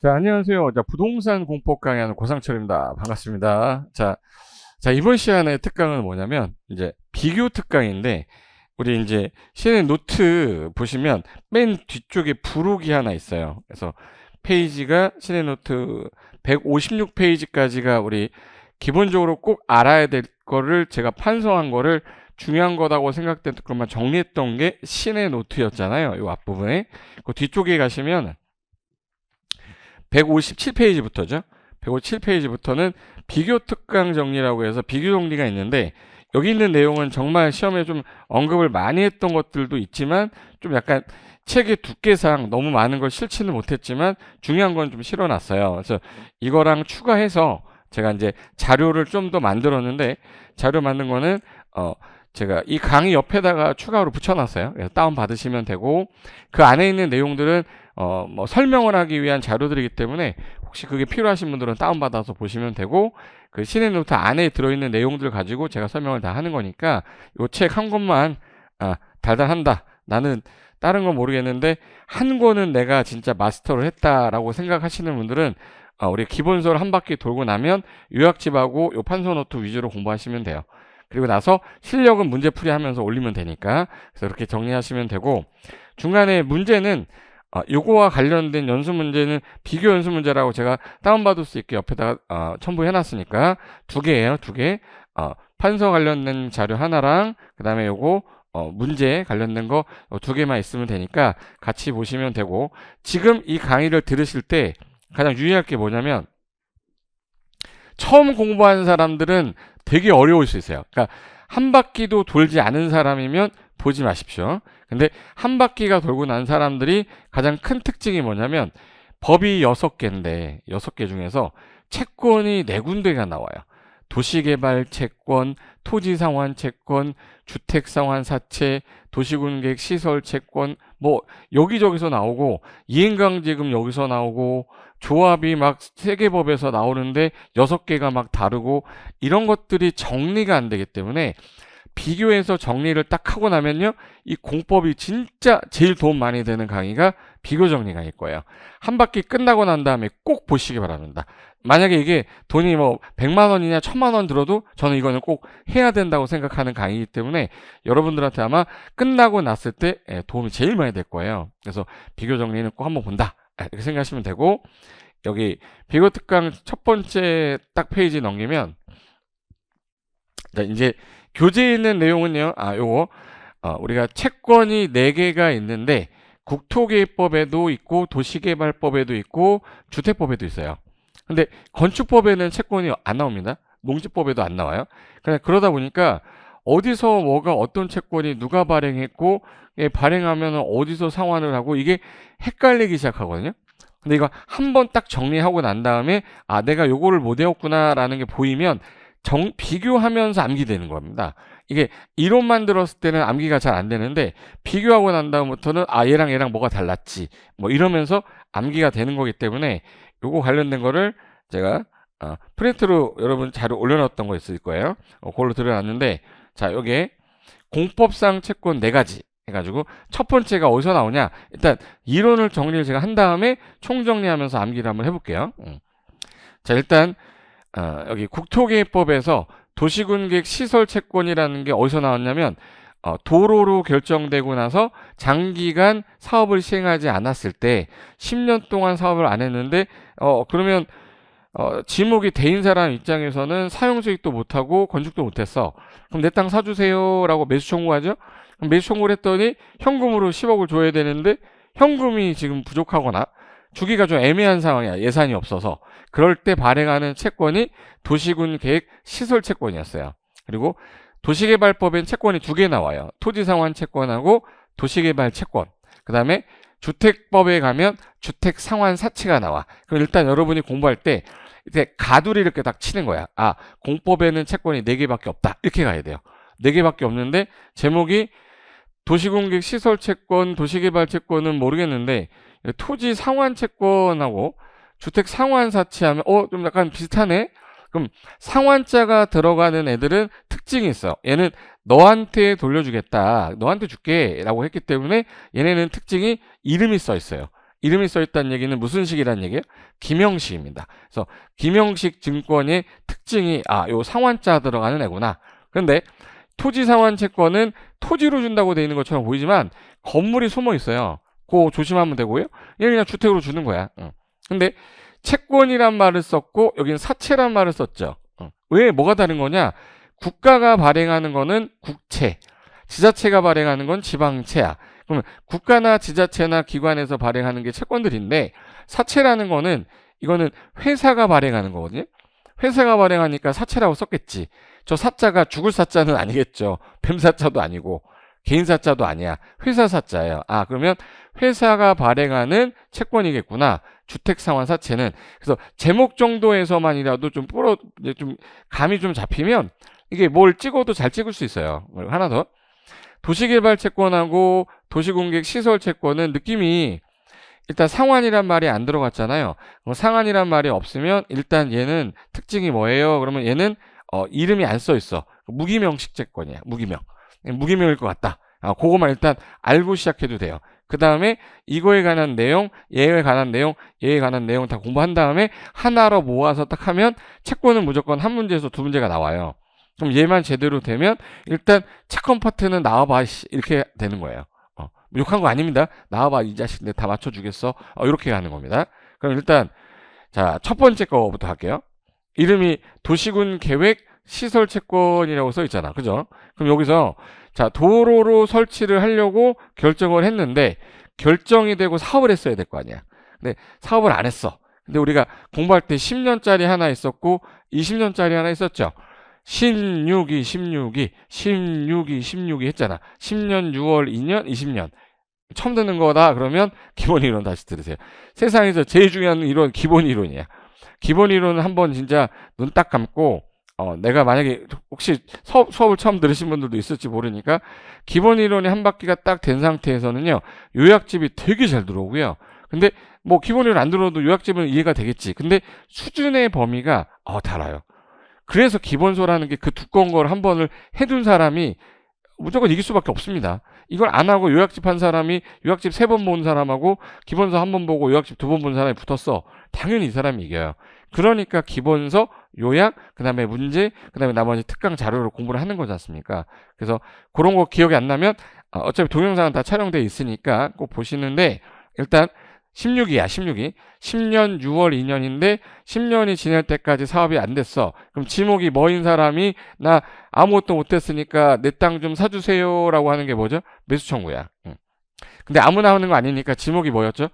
자, 안녕하세요. 자, 부동산 공법 강의하는 고상철입니다. 반갑습니다. 자, 이번 시간의 특강은 뭐냐면, 이제 비교 특강인데, 우리 이제 시내 노트 보시면 맨 뒤쪽에 부록이 하나 있어요. 그래서 페이지가 시내 노트 156페이지까지가 우리 기본적으로 꼭 알아야 될 거를 제가 판서한 거를 중요한 거라고 생각됐던 것만 정리했던 게 시내 노트였잖아요. 이 앞부분에. 그 뒤쪽에 가시면 157페이지부터죠. 157페이지부터는 비교 특강 정리라고 해서 비교 정리가 있는데, 여기 있는 내용은 정말 시험에 좀 언급을 많이 했던 것들도 있지만 좀 약간 책의 두께상 너무 많은 걸 실지는 못했지만 중요한 건 좀 실어놨어요. 그래서 이거랑 추가해서 제가 이제 자료를 좀 더 만들었는데, 자료 만든 거는 제가 이 강의 옆에다가 추가로 붙여놨어요. 그래서 다운 받으시면 되고, 그 안에 있는 내용들은 뭐 설명을 하기 위한 자료들이기 때문에 혹시 그게 필요하신 분들은 다운받아서 보시면 되고, 그 시내노트 안에 들어있는 내용들 가지고 제가 설명을 다 하는 거니까 요 책 한 권만 달달한다, 나는 다른 건 모르겠는데 한 권은 내가 진짜 마스터를 했다라고 생각하시는 분들은 우리 기본서를 한 바퀴 돌고 나면 요약집하고 요 판서노트 위주로 공부하시면 돼요. 그리고 나서 실력은 문제풀이 하면서 올리면 되니까, 그래서 이렇게 정리하시면 되고, 중간에 문제는 요거와 관련된 연수 문제는 비교 연수 문제라고 제가 다운받을 수 있게 옆에다가 첨부해 놨으니까 두 개예요. 두 개. 판서 관련된 자료 하나랑 그 다음에 요거 문제 관련된 거 두 개만 있으면 되니까 같이 보시면 되고, 지금 이 강의를 들으실 때 가장 유의할 게 뭐냐면, 처음 공부하는 사람들은 되게 어려울 수 있어요. 그러니까 한 바퀴도 돌지 않은 사람이면 보지 마십시오. 근데 한 바퀴가 돌고 난 사람들이 가장 큰 특징이 뭐냐면, 법이 6개인데 6개 중에서 채권이 4군데가 나와요. 도시개발 채권, 토지상환 채권, 주택상환 사채, 도시군계획 시설 채권, 뭐 여기저기서 나오고, 이행강제금 여기서 나오고, 조합이 막 세계법에서 나오는데 6개가 막 다르고, 이런 것들이 정리가 안 되기 때문에 비교해서 정리를 딱 하고 나면요, 이 공법이 진짜 제일 도움 많이 되는 강의가 비교 정리 강의일 거예요. 한 바퀴 끝나고 난 다음에 꼭 보시기 바랍니다. 만약에 이게 돈이 뭐 100만 원이냐 1000만 원 들어도 저는 이거는 꼭 해야 된다고 생각하는 강의이기 때문에 여러분들한테 아마 끝나고 났을 때 도움이 제일 많이 될 거예요. 그래서 비교 정리는 꼭 한번 본다, 이렇게 생각하시면 되고, 여기 비교 특강 첫 번째 딱 페이지 넘기면, 이제 교재에 있는 내용은요, 요거 우리가 채권이 4개가 있는데 국토계획법에도 있고 도시개발법에도 있고 주택법에도 있어요. 근데 건축법에는 채권이 안 나옵니다. 농지법에도 안 나와요. 그러다 보니까 어디서 뭐가 어떤 채권이 누가 발행했고, 발행하면 어디서 상환을 하고, 이게 헷갈리기 시작하거든요. 근데 이거 한번 딱 정리하고 난 다음에 내가 요거를 못 외웠구나 라는 게 보이면 비교하면서 암기되는 겁니다. 이게 이론만 들었을 때는 암기가 잘 안 되는데, 비교하고 난 다음부터는 얘랑 뭐가 달랐지, 뭐 이러면서 암기가 되는 거기 때문에 요거 관련된 거를 제가 프린트로 여러분 자료 올려놨던 거 있을 거예요. 그걸로 들어놨는데, 자, 여기에 공법상 채권 4가지 해가지고 첫 번째가 어디서 나오냐, 일단 이론을 정리를 제가 한 다음에 총정리하면서 암기를 한번 해볼게요. 자, 일단 여기 국토계획법에서 도시군계획 시설채권이라는 게 어디서 나왔냐면, 도로로 결정되고 나서 장기간 사업을 시행하지 않았을 때 10년 동안 사업을 안 했는데 그러면 지목이 대인 사람 입장에서는 사용수익도 못하고 건축도 못했어. 그럼 내 땅 사주세요 라고 매수 청구하죠. 그럼 매수 청구를 했더니 현금으로 10억을 줘야 되는데 현금이 지금 부족하거나 주기가 좀 애매한 상황이야, 예산이 없어서. 그럴 때 발행하는 채권이 도시군 계획 시설 채권이었어요. 그리고 도시개발법엔 채권이 2개 나와요. 토지상환 채권하고 도시개발 채권. 그 다음에 주택법에 가면 주택상환 사채가 나와. 그럼 일단 여러분이 공부할 때 이제 가두리 이렇게 딱 치는 거야. 공법에는 채권이 4개밖에 없다, 이렇게 가야 돼요. 4개밖에 없는데 제목이 도시공객 시설 채권, 도시개발 채권은 모르겠는데 토지 상환 채권하고 주택 상환 사채하면 좀 약간 비슷하네. 그럼 상환자가 들어가는 애들은 특징이 있어요. 얘는 너한테 돌려주겠다, 너한테 줄게 라고 했기 때문에 얘네는 특징이 이름이 써 있어요. 이름이 써있다는 얘기는 무슨 식이라는 얘기예요? 김형식입니다. 그래서 김형식 증권의 특징이 요 상환자 들어가는 애구나. 그런데 토지 상환 채권은 토지로 준다고 돼 있는 것처럼 보이지만 건물이 숨어 있어요. 그거 조심하면 되고요. 얘 그냥 주택으로 주는 거야. 근데 채권이란 말을 썼고 여기는 사채란 말을 썼죠. 왜 뭐가 다른 거냐? 국가가 발행하는 거는 국채, 지자체가 발행하는 건 지방채야. 그러면 국가나 지자체나 기관에서 발행하는 게 채권들인데 사채라는 거는 이거는 회사가 발행하는 거거든요. 회사가 발행하니까 사채라고 썼겠지. 저 사자가 죽을 사자는 아니겠죠. 뱀 사자도 아니고 개인 사자도 아니야. 회사 사자예요. 그러면 회사가 발행하는 채권이겠구나. 주택상환 사채는. 그래서 제목 정도에서만이라도 좀 감이 좀 잡히면 이게 뭘 찍어도 잘 찍을 수 있어요. 하나 더. 도시개발 채권하고 도시공객 시설 채권은 느낌이 일단 상환이란 말이 안 들어갔잖아요. 상환이란 말이 없으면 일단 얘는 특징이 뭐예요? 그러면 얘는 이름이 안 써 있어. 무기명식 채권이야. 무기명일 것 같다. 그거만 일단 알고 시작해도 돼요. 그 다음에 이거에 관한 내용, 얘에 관한 내용, 얘에 관한 내용 다 공부한 다음에 하나로 모아서 딱 하면 채권은 무조건 한 문제에서 두 문제가 나와요. 그럼 얘만 제대로 되면 일단 채권 파트는 나와봐 이렇게 되는 거예요. 욕한 거 아닙니다. 나와봐 이 자식 내가 다 맞춰주겠어. 이렇게 가는 겁니다. 그럼 일단 자, 첫 번째 거부터 할게요. 이름이 도시군 계획 시설 채권이라고 써 있잖아. 그죠? 그럼 여기서 자, 도로로 설치를 하려고 결정을 했는데 결정이 되고 사업을 했어야 될 거 아니야. 근데 사업을 안 했어. 근데 우리가 공부할 때 10년짜리 하나 있었고 20년짜리 하나 있었죠. 16이 했잖아. 10년, 6월, 2년, 20년. 처음 듣는 거다 그러면 기본 이론 다시 들으세요. 세상에서 제일 중요한 이론 기본 이론이야. 기본 이론은 한번 진짜 눈 딱 감고 내가 만약에 혹시 수업을 처음 들으신 분들도 있을지 모르니까 기본 이론이 한 바퀴가 딱 된 상태에서는요. 요약집이 되게 잘 들어오고요. 근데 뭐 기본 이론 안 들어도 요약집은 이해가 되겠지. 근데 수준의 범위가 달라요. 그래서 기본서라는 게 그 두꺼운 걸 한 번을 해둔 사람이 무조건 이길 수밖에 없습니다. 이걸 안 하고 요약집 한 사람이 요약집 3번 본 사람하고 기본서 한 번 보고 요약집 2번 본 사람이 붙었어. 당연히 이 사람이 이겨요. 그러니까 기본서, 요약, 그 다음에 문제, 그 다음에 나머지 특강 자료를 공부를 하는 거지 않습니까? 그래서 그런 거 기억이 안 나면 어차피 동영상은 다 촬영되어 있으니까 꼭 보시는데 일단 16이야. 10년 6월 2년인데 10년이 지날 때까지 사업이 안 됐어. 그럼 지목이 뭐인 사람이 나 아무것도 못했으니까 내 땅 좀 사주세요 라고 하는 게 뭐죠? 매수 청구야. 근데 아무나 하는 거 아니니까 지목이 뭐였죠?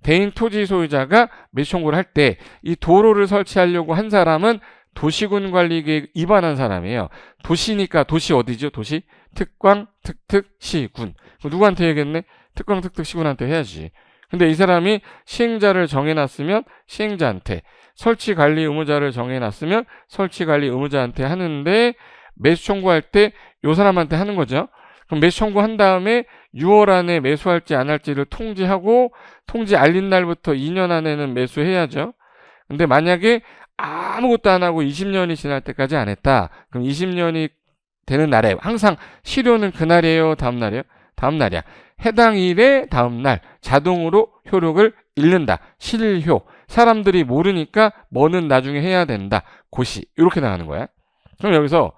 대인 토지 소유자가 매수 청구를 할 때 이 도로를 설치하려고 한 사람은 도시군 관리계획 위반한 사람이에요. 도시니까 도시 어디죠? 도시 특광 특특 시군. 누구한테 해야겠네? 특광 특특 시군한테 해야지. 근데 이 사람이 시행자를 정해놨으면 시행자한테, 설치관리 의무자를 정해놨으면 설치관리 의무자한테 하는데 매수 청구할 때 이 사람한테 하는 거죠. 그럼 매수 청구한 다음에 6월 안에 매수할지 안 할지를 통지하고 통지 알린 날부터 2년 안에는 매수해야죠. 근데 만약에 아무것도 안 하고 20년이 지날 때까지 안 했다. 그럼 20년이 되는 날에 항상 실효는 그날이에요? 다음 날이에요? 다음 날이야. 해당 일의 다음 날 자동으로 효력을 잃는다. 실효. 사람들이 모르니까 뭐는 나중에 해야 된다. 고시. 이렇게 나가는 거야. 그럼 여기서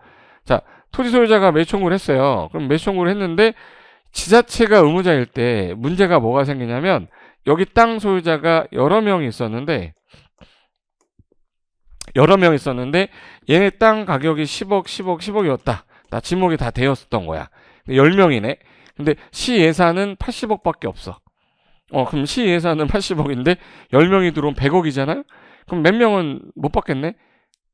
자, 토지 소유자가 매수 청구를 했어요. 그럼 매수 청구를 했는데 지자체가 의무자일 때 문제가 뭐가 생기냐면 여기 땅 소유자가 여러 명이 있었는데 얘네 땅 가격이 10억이었다. 나 지목이 다 되었었던 거야. 10명이네. 근데 시 예산은 80억밖에 없어. 그럼 시 예산은 80억인데 10명이 들어오면 100억이잖아요? 그럼 몇 명은 못 받겠네?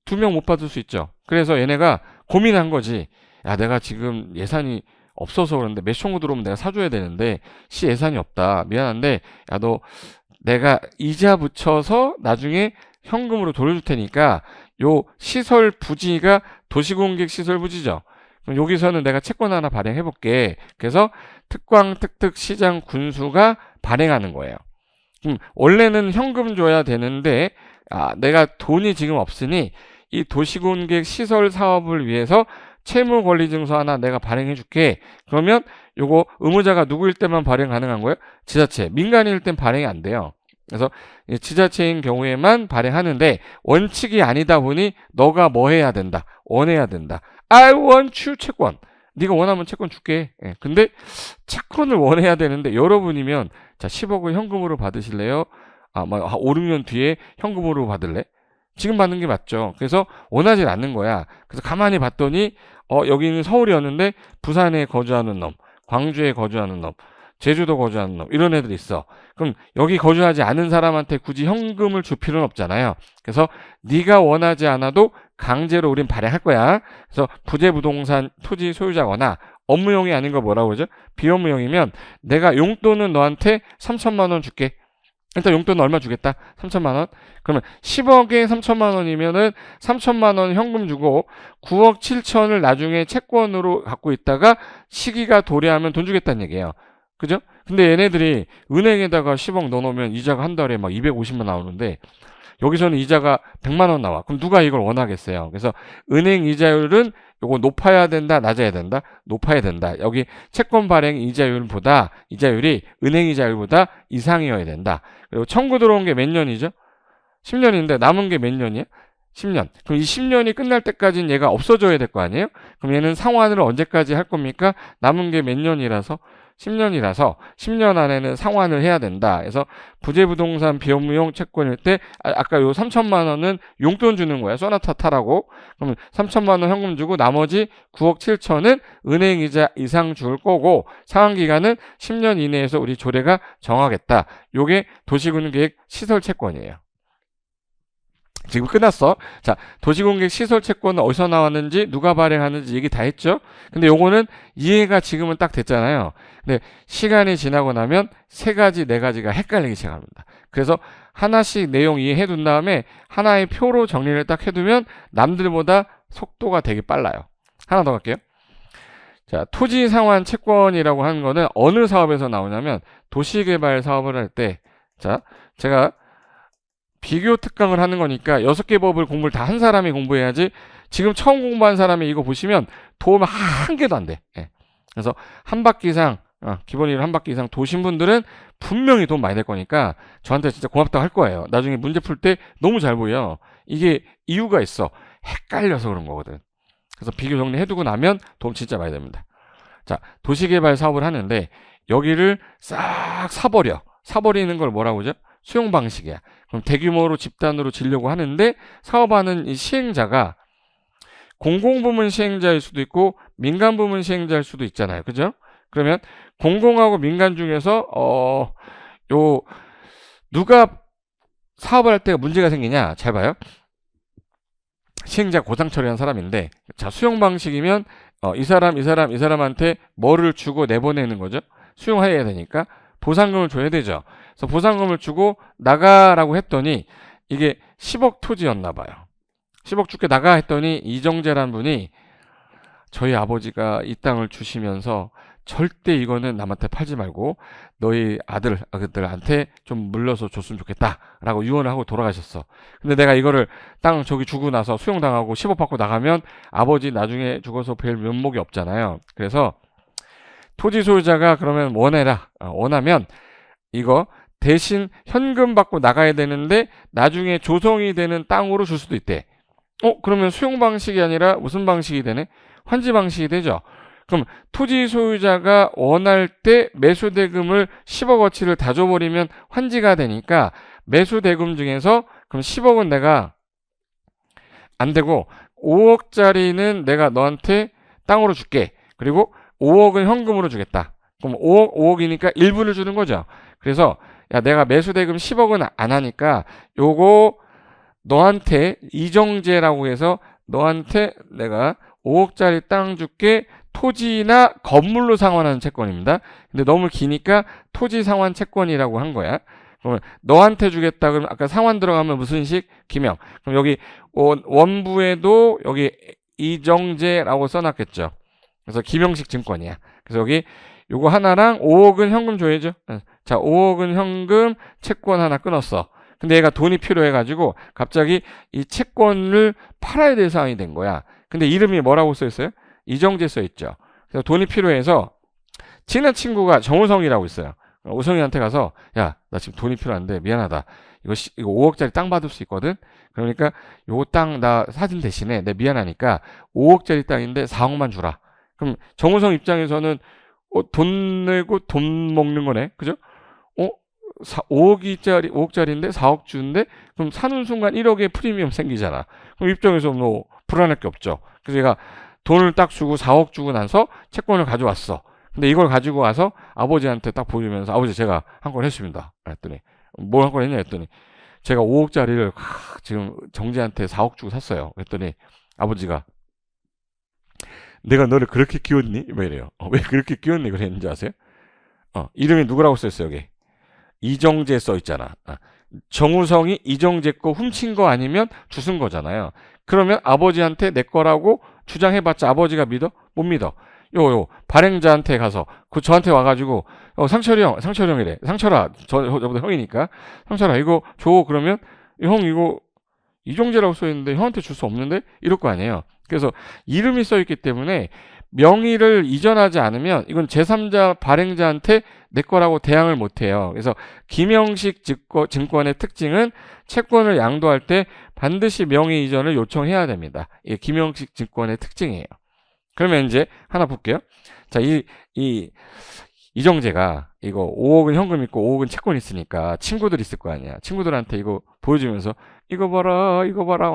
2명 못 받을 수 있죠. 그래서 얘네가 고민한 거지. 야, 내가 지금 예산이 없어서 그런데 매수 청구 들어오면 내가 사줘야 되는데 시 예산이 없다. 미안한데 야, 너 내가 이자 붙여서 나중에 현금으로 돌려줄 테니까 요 시설 부지가 도시공객 시설 부지죠. 그럼 여기서는 내가 채권 하나 발행해 볼게. 그래서 특광 특특 시장 군수가 발행하는 거예요. 원래는 현금 줘야 되는데 내가 돈이 지금 없으니 이 도시공객 시설 사업을 위해서 채무 권리 증서 하나 내가 발행해 줄게. 그러면 요거 의무자가 누구일 때만 발행 가능한 거예요? 지자체. 민간인일 땐 발행이 안 돼요. 그래서 지자체인 경우에만 발행하는데 원칙이 아니다 보니 너가 뭐 해야 된다. 원해야 된다. I want you 채권. 네가 원하면 채권 줄게. 예. 근데 채권을 원해야 되는데 여러분이면 자 10억을 현금으로 받으실래요? 5, 6년 뒤에 현금으로 받을래? 지금 받는 게 맞죠. 그래서 원하지 않는 거야. 그래서 가만히 봤더니 여기는 서울이었는데 부산에 거주하는 놈, 광주에 거주하는 놈, 제주도 거주하는 놈 이런 애들이 있어. 그럼 여기 거주하지 않은 사람한테 굳이 현금을 줄 필요는 없잖아요. 그래서 네가 원하지 않아도 강제로 우린 발행할 거야. 그래서 부재부동산 토지 소유자거나 업무용이 아닌 거 뭐라고 그러죠? 비업무용이면 내가 용돈은 너한테 3천만 원 줄게. 일단 용돈은 얼마 주겠다? 3천만 원? 그러면 10억에 3천만 원이면은 3천만 원 현금 주고 9억 7천을 나중에 채권으로 갖고 있다가 시기가 도래하면 돈 주겠다는 얘기예요. 그죠? 근데 얘네들이 은행에다가 10억 넣어놓으면 이자가 한 달에 막 250만 나오는데 여기서는 이자가 100만 원 나와. 그럼 누가 이걸 원하겠어요? 그래서 은행 이자율은 요거 높아야 된다, 낮아야 된다? 높아야 된다. 여기 채권 발행 이자율이 은행 이자율보다 이상이어야 된다. 그리고 청구 들어온 게 몇 년이죠? 10년인데 남은 게 몇 년이에요? 10년. 그럼 이 10년이 끝날 때까지는 얘가 없어져야 될 거 아니에요? 그럼 얘는 상환을 언제까지 할 겁니까? 남은 게 몇 년이라서? 10년이라서 10년 안에는 상환을 해야 된다. 그래서 부재부동산 비업무용 채권일 때 아까 요 3천만 원은 용돈 주는 거야. 소나타 타라고. 그러면 3천만 원 현금 주고 나머지 9억 7천은 은행 이자 이상 줄 거고 상환 기간은 10년 이내에서 우리 조례가 정하겠다. 요게 도시군계획 시설 채권이에요. 지금 끝났어. 자, 도시공격 시설 채권은 어디서 나왔는지 누가 발행하는지 얘기 다 했죠. 근데 요거는 이해가 지금은 딱 됐잖아요. 근데 시간이 지나고 나면 세 가지, 네 가지가 헷갈리기 시작합니다. 그래서 하나씩 내용 이해해 둔 다음에 하나의 표로 정리를 딱 해두면 남들보다 속도가 되게 빨라요. 하나 더 갈게요. 자, 토지 상환 채권이라고 하는 거는 어느 사업에서 나오냐면 도시개발 사업을 할 때, 자, 제가 비교 특강을 하는 거니까 6개 법을 공부를 다 한 사람이 공부해야지 지금 처음 공부한 사람이 이거 보시면 도움 한 개도 안 돼. 예. 그래서 한 바퀴 이상, 기본이율 한 바퀴 이상 도신 분들은 분명히 돈 많이 될 거니까 저한테 진짜 고맙다고 할 거예요. 나중에 문제 풀 때 너무 잘 보여. 이게 이유가 있어. 헷갈려서 그런 거거든. 그래서 비교 정리해두고 나면 도움 진짜 많이 됩니다. 자, 도시개발 사업을 하는데 여기를 싹 사버려. 사버리는 걸 뭐라고 하죠? 수용 방식이야. 그럼 대규모로 집단으로 지려고 하는데 사업하는 이 시행자가 공공부문 시행자일 수도 있고 민간부문 시행자일 수도 있잖아요. 그죠? 그러면 공공하고 민간 중에서 누가 사업을 할 때가 문제가 생기냐? 잘 봐요. 시행자 고상 처리한 사람인데 자, 수용 방식이면 이 사람한테 뭐를 주고 내보내는 거죠? 수용해야 되니까 보상금을 줘야 되죠. 그래서 보상금을 주고 나가라고 했더니 이게 10억 토지였나 봐요. 10억 줄게 나가 했더니 이정재란 분이 저희 아버지가 이 땅을 주시면서 절대 이거는 남한테 팔지 말고 너희 아들한테 좀 물려서 줬으면 좋겠다 라고 유언을 하고 돌아가셨어. 근데 내가 이거를 땅 저기 주고 나서 수용당하고 10억 받고 나가면 아버지 나중에 죽어서 뵐 면목이 없잖아요. 그래서 토지 소유자가 그러면 원하면 이거 대신 현금 받고 나가야 되는데 나중에 조성이 되는 땅으로 줄 수도 있대. 그러면 수용 방식이 아니라 무슨 방식이 되네? 환지 방식이 되죠. 그럼 토지 소유자가 원할 때 매수대금을 10억어치를 다 줘버리면 환지가 되니까 매수대금 중에서 그럼 10억은 내가 안 되고 5억짜리는 내가 너한테 땅으로 줄게. 그리고 5억은 현금으로 주겠다. 그럼 5억이니까 일부를 주는 거죠. 그래서 야 내가 매수대금 10억은 안 하니까 요거 너한테 이정재라고 해서 너한테 내가 5억짜리 땅 줄게. 토지나 건물로 상환하는 채권입니다. 근데 너무 기니까 토지 상환 채권이라고 한 거야. 그러면 너한테 주겠다 그러면 아까 상환 들어가면 무슨 식? 기명. 그럼 여기 원부에도 여기 이정재라고 써놨겠죠. 그래서 기명식 증권이야. 그래서 여기 요거 하나랑 5억은 현금 줘야죠. 자, 5억은 현금 채권 하나 끊었어. 근데 얘가 돈이 필요해가지고 갑자기 이 채권을 팔아야 될 상황이 된 거야. 근데 이름이 뭐라고 써 있어요? 이정재 써 있죠. 그래서 돈이 필요해서 친한 친구가 정우성이라고 있어요. 우성이한테 가서 야, 나 지금 돈이 필요한데 미안하다. 이거 5억짜리 땅 받을 수 있거든. 그러니까 요거 땅 나 사진 대신에 내 미안하니까 5억짜리 땅인데 4억만 주라. 그럼 정우성 입장에서는 돈 내고 돈 먹는 거네. 그죠? 5억짜리인데 4억 주는데 그럼 사는 순간 1억의 프리미엄 생기잖아. 그럼 입장에서 뭐 불안할 게 없죠. 그래서 얘가 돈을 딱 주고 4억 주고 나서 채권을 가져왔어. 근데 이걸 가지고 와서 아버지한테 딱 보여주면서 아버지 제가 한 건 했습니다. 그랬더니 뭘 한 건 했냐 했더니 제가 5억짜리를 지금 정재한테 4억 주고 샀어요. 그랬더니 아버지가 내가 너를 그렇게 키웠니? 왜 이래요. 왜 그렇게 키웠니? 그랬는지 아세요? 이름이 누구라고 써있어요 여기. 이정재 써있잖아. 정우성이 이정재 거 훔친 거 아니면 주순 거잖아요. 그러면 아버지한테 내 거라고 주장해봤자 아버지가 믿어? 못 믿어. 발행자한테 가서 저한테 와가지고 상철형이래. 상철아, 저보다 형이니까 상철아 이거 줘. 그러면 형 이거 이정재라고 써있는데 형한테 줄 수 없는데? 이럴 거 아니에요. 그래서 이름이 써있기 때문에 명의를 이전하지 않으면 이건 제3자 발행자한테 내 거라고 대항을 못해요. 그래서 김영식 증권의 특징은 채권을 양도할 때 반드시 명의 이전을 요청해야 됩니다. 이게 김영식 증권의 특징이에요. 그러면 이제 하나 볼게요. 자, 이정재가 이거 5억은 현금 있고 5억은 채권 있으니까 친구들 있을 거 아니야. 친구들한테 이거 보여주면서 이거 봐라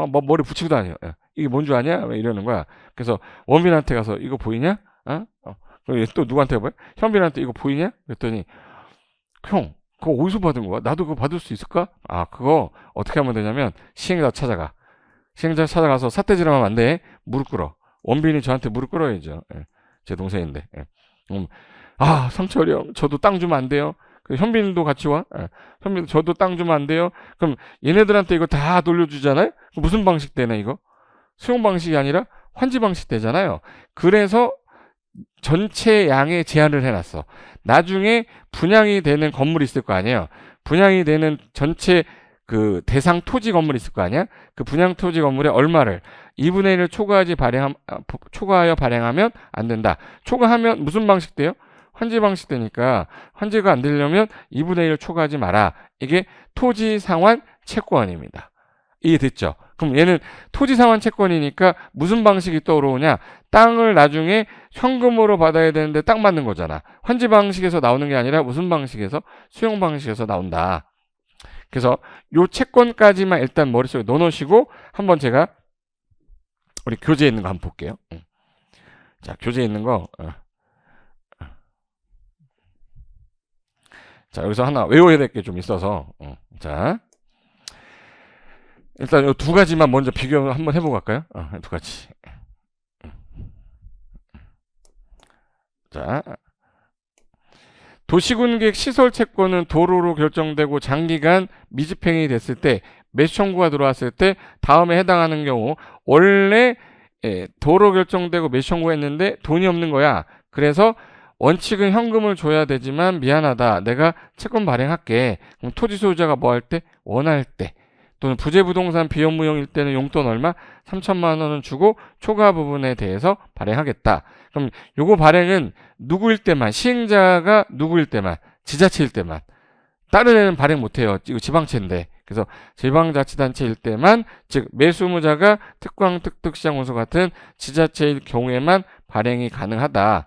뭐 머리 붙이고 다녀. 이게 뭔 줄 아냐? 이러는 거야. 그래서 원빈한테 가서 이거 보이냐? 그럼 또 누구한테 봐요? 현빈한테 이거 보이냐? 그랬더니 형 그거 어디서 받은 거야? 나도 그거 받을 수 있을까? 그거 어떻게 하면 되냐면 시행자 찾아가. 시행자 찾아가서 삿대질하면 안 돼. 무릎 꿇어. 원빈이 저한테 무릎 꿇어야죠. 제 동생인데. 상철이 형 저도 땅 주면 안 돼요? 현빈도 같이 와. 현빈 저도 땅 주면 안 돼요? 그럼 얘네들한테 이거 다 돌려주잖아요? 무슨 방식 되네 이거? 수용 방식이 아니라 환지 방식 되잖아요. 그래서 전체 양의 제한을 해놨어. 나중에 분양이 되는 건물이 있을 거 아니에요. 분양이 되는 전체 그 대상 토지 건물이 있을 거 아니야? 그 분양 토지 건물에 얼마를 2분의 1을 초과하여 발행하면 안 된다. 초과하면 무슨 방식 돼요? 환지 방식 되니까 환지가 안 되려면 2분의 1을 초과하지 마라. 이게 토지 상환 채권입니다. 이해됐죠? 그럼 얘는 토지 상환 채권이니까 무슨 방식이 떠오르냐? 땅을 나중에 현금으로 받아야 되는데 땅 받는 거잖아. 환지 방식에서 나오는 게 아니라 무슨 방식에서? 수용 방식에서 나온다. 그래서 요 채권까지만 일단 머릿속에 넣어놓으시고 한번 제가 우리 교재에 있는 거 한번 볼게요. 자, 교재에 있는 거. 자, 여기서 하나 외워야 될 게 좀 있어서. 자, 일단 이 두 가지만 먼저 비교 한번 해보고 갈까요? 두 가지. 자, 도시군객 시설 채권은 도로로 결정되고 장기간 미집행이 됐을 때 매수 청구가 들어왔을 때 다음에 해당하는 경우 원래 도로 결정되고 매수 청구했는데 돈이 없는 거야. 그래서 원칙은 현금을 줘야 되지만 미안하다. 내가 채권 발행할게. 그럼 토지 소유자가 뭐 할 때? 원할 때. 또는 부재부동산 비현무용일 때는 용돈 얼마? 3천만 원은 주고 초과 부분에 대해서 발행하겠다. 그럼 요거 발행은 누구일 때만, 시행자가 누구일 때만, 지자체일 때만. 다른 애는 발행 못해요. 이거 지방채인데. 그래서 지방자치단체일 때만, 즉 매수무자가 특광, 특특시장, 원소 같은 지자체일 경우에만 발행이 가능하다.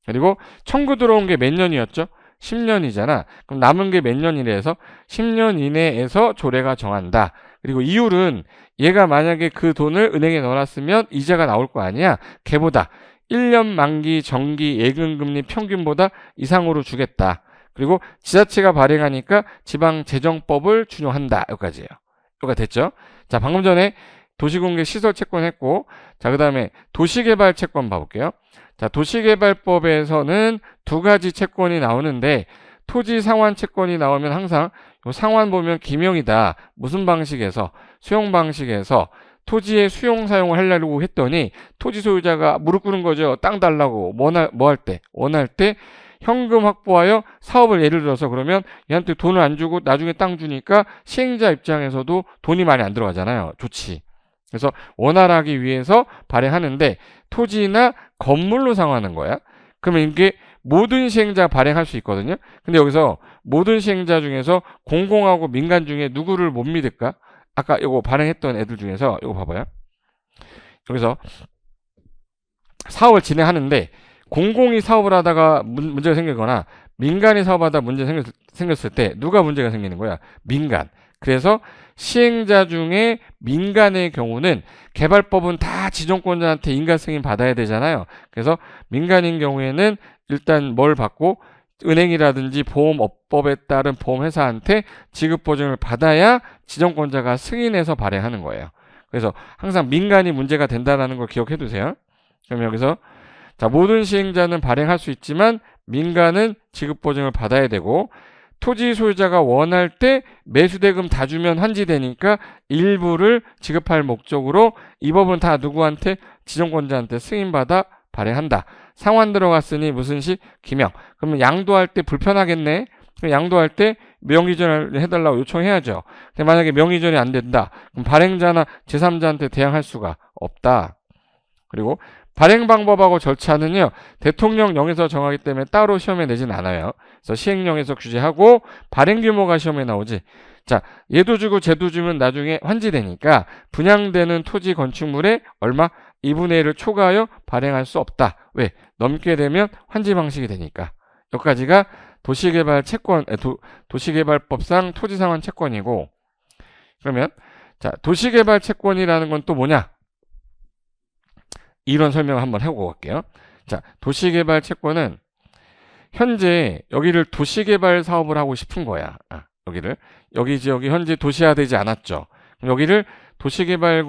그리고 청구 들어온 게 몇 년이었죠? 10년이잖아. 그럼 남은 게 몇 년이래서 10년 이내에서 조례가 정한다. 그리고 이율은 얘가 만약에 그 돈을 은행에 넣어놨으면 이자가 나올 거 아니야. 걔보다 1년 만기 정기 예금금리 평균보다 이상으로 주겠다. 그리고 지자체가 발행하니까 지방재정법을 준용한다. 여기까지예요. 여기가 됐죠? 자, 방금 전에 도시공개 시설 채권 했고, 자, 그 다음에 도시개발 채권 봐볼게요. 자, 도시개발법에서는 두 가지 채권이 나오는데, 토지 상환 채권이 나오면 항상 요 상환 보면 기명이다. 무슨 방식에서? 수용 방식에서 토지의 수용 사용을 하려고 했더니 토지 소유자가 무릎 꿇은 거죠. 땅 달라고. 뭐 할 때? 원할 때 현금 확보하여 사업을 예를 들어서 그러면 얘한테 돈을 안 주고 나중에 땅 주니까 시행자 입장에서도 돈이 많이 안 들어가잖아요. 좋지. 그래서 원활하기 위해서 발행하는데 토지나 건물로 상환하는 거야. 그러면 이게 모든 시행자 발행할 수 있거든요. 근데 여기서 모든 시행자 중에서 공공하고 민간 중에 누구를 못 믿을까? 아까 이거 발행했던 애들 중에서 이거 봐봐요. 여기서 사업을 진행하는데 공공이 사업을 하다가 문제가 생기거나 민간이 사업하다 문제가 생겼을 때 누가 문제가 생기는 거야? 민간. 그래서 시행자 중에 민간의 경우는 개발법은 다 지정권자한테 인가 승인 받아야 되잖아요. 그래서 민간인 경우에는 일단 뭘 받고 은행이라든지 보험업법에 따른 보험회사한테 지급보증을 받아야 지정권자가 승인해서 발행하는 거예요. 그래서 항상 민간이 문제가 된다는 걸 기억해 두세요. 그럼 여기서 자, 모든 시행자는 발행할 수 있지만 민간은 지급보증을 받아야 되고 토지 소유자가 원할 때 매수대금 다 주면 환지되니까 일부를 지급할 목적으로 이 법은 다 누구한테? 지정권자한테 승인받아 발행한다. 상환 들어갔으니 무슨 시? 기명. 그러면 양도할 때 불편하겠네. 그럼 양도할 때 명의전을 해달라고 요청해야죠. 근데 만약에 명의전이 안 된다. 그럼 발행자나 제3자한테 대항할 수가 없다. 그리고 발행 방법하고 절차는요, 대통령령에서 정하기 때문에 따로 시험에 내진 않아요. 그래서 시행령에서 규제하고 발행 규모가 시험에 나오지. 자, 얘도 주고 쟤도 주면 나중에 환지되니까 분양되는 토지 건축물에 얼마? 2분의 1을 초과하여 발행할 수 없다. 왜? 넘게 되면 환지 방식이 되니까. 여기까지가 도시개발 채권, 도시개발법상 토지상환 채권이고, 그러면 자, 도시개발 채권이라는 건 또 뭐냐? 이런 설명을 한번 해보고 갈게요. 자, 도시개발 채권은 현재 여기를 도시개발 사업을 하고 싶은 거야. 여기 지역이 현재 도시화되지 않았죠. 그럼 여기를 도시개발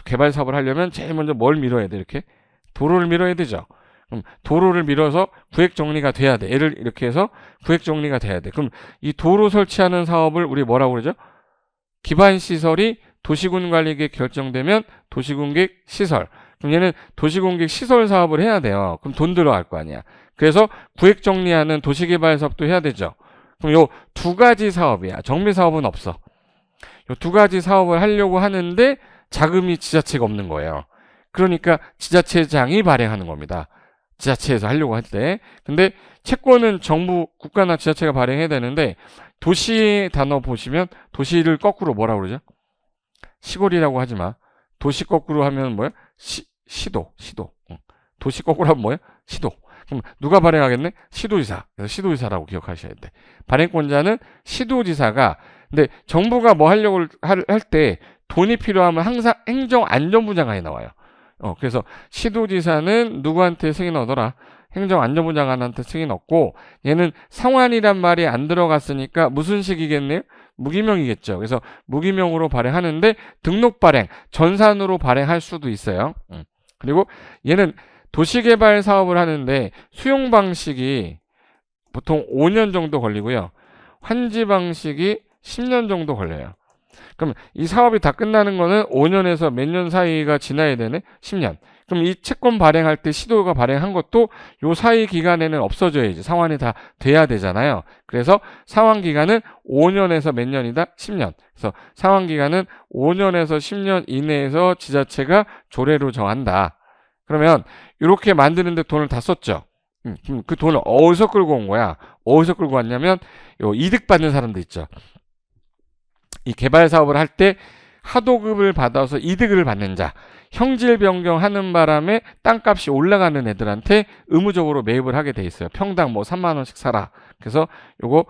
개발 사업을 하려면 제일 먼저 뭘 밀어야 돼? 이렇게 도로를 밀어야 되죠. 그럼 도로를 밀어서 구획 정리가 돼야 돼. 얘를 이렇게 해서 구획 정리가 돼야 돼. 그럼 이 도로 설치하는 사업을 우리 뭐라고 그러죠? 기반 시설이 도시군 관리계획 결정되면 도시군계획 시설. 그럼 얘는 도시공객 시설 사업을 해야 돼요. 그럼 돈 들어갈 거 아니야. 그래서 구획 정리하는 도시개발 사업도 해야 되죠. 그럼 요 두 가지 사업이야. 정비 사업은 없어. 요 두 가지 사업을 하려고 하는데 자금이 지자체가 없는 거예요. 그러니까 지자체장이 발행하는 겁니다. 지자체에서 하려고 할 때. 근데 채권은 정부, 국가나 지자체가 발행해야 되는데 도시의 단어 보시면 도시를 거꾸로 뭐라고 그러죠? 시골이라고 하지 마. 도시 거꾸로 하면 뭐야? 시도. 도시 거꾸로 하면 뭐야? 시도. 그럼 누가 발행하겠네? 시도지사. 그래서 시도지사라고 기억하셔야 돼. 발행권자는 시도지사가, 근데 정부가 뭐 하려고 할 때 돈이 필요하면 항상 행정안전부 장관이 나와요. 그래서 시도지사는 누구한테 승인 얻어라? 행정안전부 장관한테 승인 얻고, 얘는 상환이란 말이 안 들어갔으니까 무슨 식이겠네요? 무기명이겠죠. 그래서 무기명으로 발행하는데 등록 발행, 전산으로 발행할 수도 있어요. 그리고 얘는 도시개발 사업을 하는데 수용 방식이 보통 5년 정도 걸리고요. 환지 방식이 10년 정도 걸려요. 그럼 이 사업이 다 끝나는 거는 5년에서 몇 년 사이가 지나야 되네? 10년. 그럼 이 채권 발행할 때 시도가 발행한 것도 요 사이 기간에는 없어져야지. 상환이 다 돼야 되잖아요. 그래서 상환 기간은 5년에서 몇 년이다? 10년. 그래서 상환 기간은 5년에서 10년 이내에서 지자체가 조례로 정한다. 그러면 이렇게 만드는데 돈을 다 썼죠. 그럼 그 돈을 어디서 끌고 온 거야? 어디서 끌고 왔냐면 요 이득 받는 사람들 있죠. 이 개발 사업을 할 때 하도급을 받아서 이득을 받는 자, 형질 변경하는 바람에 땅값이 올라가는 애들한테 의무적으로 매입을 하게 돼 있어요. 평당 뭐 3만 원씩 사라. 그래서 요거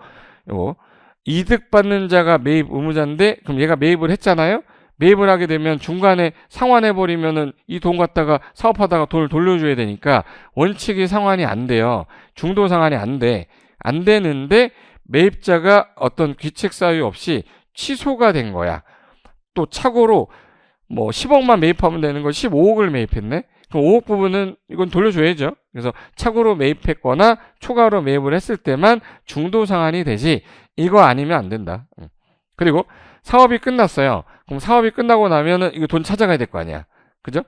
이득 받는 자가 매입 의무자인데, 그럼 얘가 매입을 했잖아요. 매입을 하게 되면 중간에 상환해 버리면은 이 돈 갖다가 사업하다가 돈을 돌려줘야 되니까 원칙이 상환이 안 돼요. 중도 상환이 안 돼. 안 되는데 매입자가 어떤 귀책 사유 없이 취소가 된 거야. 또 착오로 뭐 10억만 매입하면 되는 걸 15억을 매입했네. 그럼 5억 부분은 이건 돌려줘야죠. 그래서 착오로 매입했거나 초과로 매입을 했을 때만 중도 상환이 되지, 이거 아니면 안 된다. 그리고 사업이 끝났어요. 그럼 사업이 끝나고 나면은 이거 돈 찾아가야 될 거 아니야. 그죠?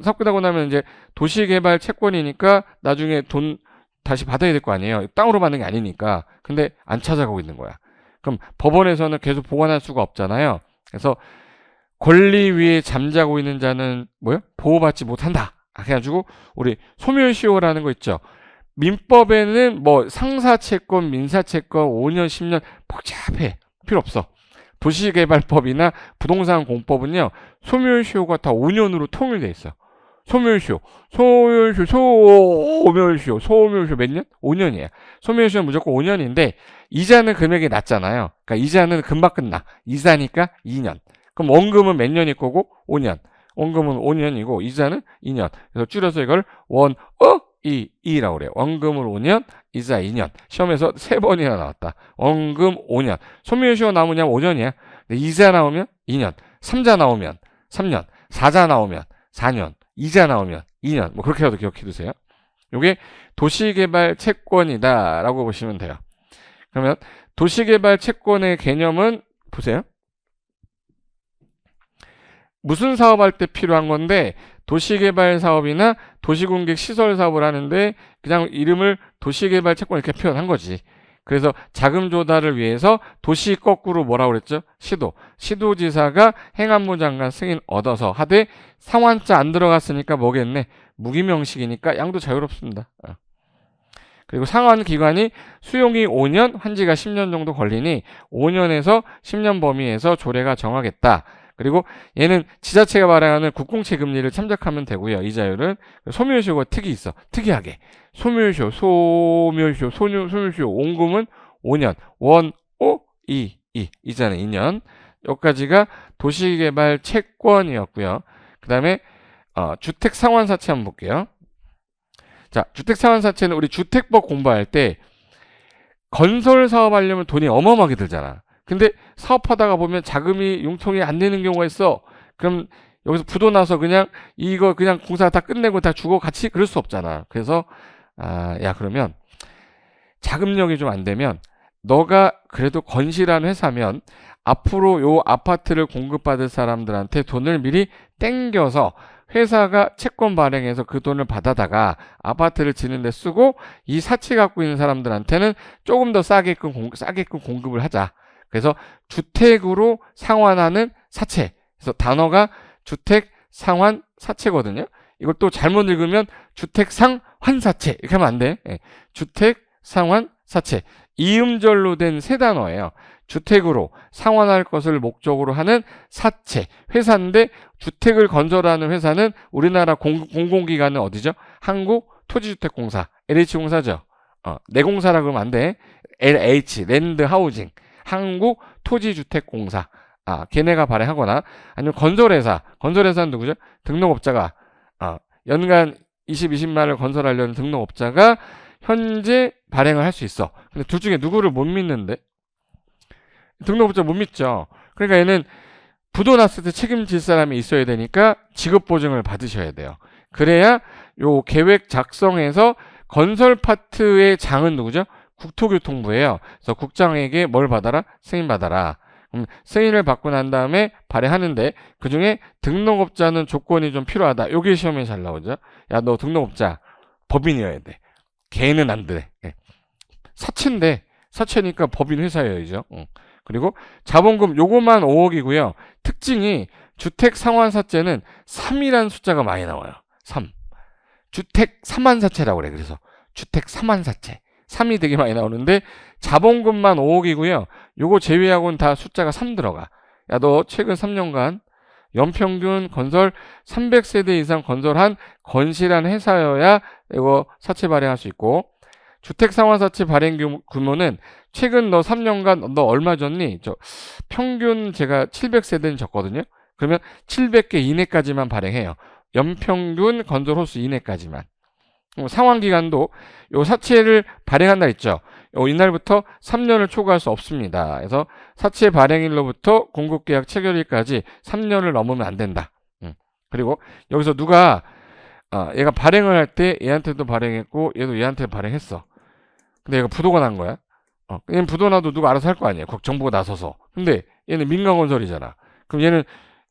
사업 끝나고 나면 이제 도시개발 채권이니까 나중에 돈 다시 받아야 될 거 아니에요. 땅으로 받는 게 아니니까. 근데 안 찾아가고 있는 거야. 그럼 법원에서는 계속 보관할 수가 없잖아요. 그래서 권리 위에 잠자고 있는 자는 뭐요? 보호받지 못한다. 그래가지고 우리 소멸시효라는 거 있죠. 민법에는 뭐 상사채권, 민사채권 5년, 10년 복잡해. 필요 없어. 도시개발법이나 부동산 공법은요. 소멸시효가 다 5년으로 통일돼 있어. 소멸시효 몇 년? 5년이야. 소멸시효는 무조건 5년인데 이자는 금액이 낮잖아요. 그러니까 이자는 금방 끝나. 이자니까 2년. 그럼 원금은 몇 년일 거고? 5년. 원금은 5년이고 이자는 2년. 그래서 줄여서 이걸 이라고 그래요. 원금을 5년, 이자 2년. 시험에서 3번이나 나왔다. 원금 5년. 소멸시효 나오면 5년이야. 이자 나오면 2년. 3자 나오면 3년. 4자 나오면 4년. 이자 나오면 2년. 뭐 그렇게라도 기억해 두세요. 이게 도시개발 채권이다라고 보시면 돼요. 그러면 도시개발 채권의 개념은 보세요. 무슨 사업할 때 필요한 건데 도시개발 사업이나 도시공객 시설 사업을 하는데 그냥 이름을 도시개발 채권 이렇게 표현한 거지. 그래서 자금 조달을 위해서 도시 거꾸로 뭐라고 그랬죠? 시도지사가 행안부 장관 승인 얻어서 하되 상환자 안 들어갔으니까 뭐겠네? 무기명식이니까 양도 자유롭습니다. 그리고 상환 기간이 수용이 5년, 환지가 10년 정도 걸리니 5년에서 10년 범위에서 조례가 정하겠다. 그리고 얘는 지자체가 발행하는 국공채 금리를 참작하면 되고요. 이자율은 소멸시효가 특이 있어. 특이하게 소멸시효, 원금은 5년, 2 이자는 2년. 여기까지가 도시개발 채권이었고요. 그 다음에 주택 상환사채 한번 볼게요. 자, 주택 상환사채는 우리 주택법 공부할 때 건설 사업하려면 돈이 어마어마하게 들잖아. 근데 사업하다가 보면 자금이 융통이 안 되는 경우가 있어. 그럼 여기서 부도 나서 그냥 이거 그냥 공사 다 끝내고 다 주고 같이 그럴 수 없잖아. 그래서 그러면 자금력이 좀 안 되면 너가 그래도 건실한 회사면 앞으로 요 아파트를 공급받을 사람들한테 돈을 미리 땡겨서 회사가 채권 발행해서 그 돈을 받아다가 아파트를 짓는 데 쓰고 이 사채 갖고 있는 사람들한테는 조금 더 싸게끔 공급을 하자. 그래서 주택으로 상환하는 사채. 그래서 단어가 주택 상환 사채거든요. 이걸 또 잘못 읽으면 주택 상환사채 이렇게 하면 안 돼. 주택 상환 사채. 이음절로 된 세 단어예요. 주택으로 상환할 것을 목적으로 하는 사채. 회사인데 주택을 건설하는 회사는 우리나라 공공기관은 어디죠? 한국토지주택공사. LH공사죠. 내공사라 그러면 안 돼. LH, 랜드 하우징. 한국토지주택공사. 걔네가 발행하거나 아니면 건설회사는 누구죠? 등록업자가 연간 20만을 건설하려는 등록업자가 현재 발행을 할 수 있어. 근데 둘 중에 누구를 못 믿는데? 등록업자 못 믿죠. 그러니까 얘는 부도 났을 때 책임질 사람이 있어야 되니까 지급보증을 받으셔야 돼요. 그래야 요 계획 작성에서 건설 파트의 장은 누구죠? 국토교통부예요. 그래서 국장에게 뭘 받아라? 승인 받아라. 승인을 받고 난 다음에 발행하는데 그중에 등록업자는 조건이 좀 필요하다. 요게 시험에 잘 나오죠. 야, 너 등록업자 법인이어야 돼. 개는 안 돼. 사채인데 사채니까 법인 회사여야죠. 그리고 자본금 요것만 5억이고요. 특징이 주택 상환사채는 3이라는 숫자가 많이 나와요. 3. 주택 상환사채라고 그래. 그래서 주택 상환사채. 3이 되게 많이 나오는데 자본금만 5억이고요. 요거 제외하고는 다 숫자가 3 들어가. 야, 너 최근 3년간 연평균 건설 300세대 이상 건설한 건실한 회사여야 이거 사채 발행할 수 있고, 주택상환사채 발행 규모는 최근 너 3년간 너 얼마 줬니? 평균 제가 700세대는 줬거든요. 그러면 700개 이내까지만 발행해요. 연평균 건설 호수 이내까지만. 상환기간도 요 사채를 발행한 날 있죠. 이날부터 3년을 초과할 수 없습니다. 그래서 사채 발행일로부터 공급계약 체결일까지 3년을 넘으면 안 된다. 그리고 여기서 누가 얘가 발행을 할 때 얘한테도 발행했고 얘도 얘한테 발행했어. 근데 얘가 부도가 난 거야. 얘는 부도 나도 누가 알아서 할 거 아니에요. 정부가 나서서. 근데 얘는 민간건설이잖아. 그럼 얘는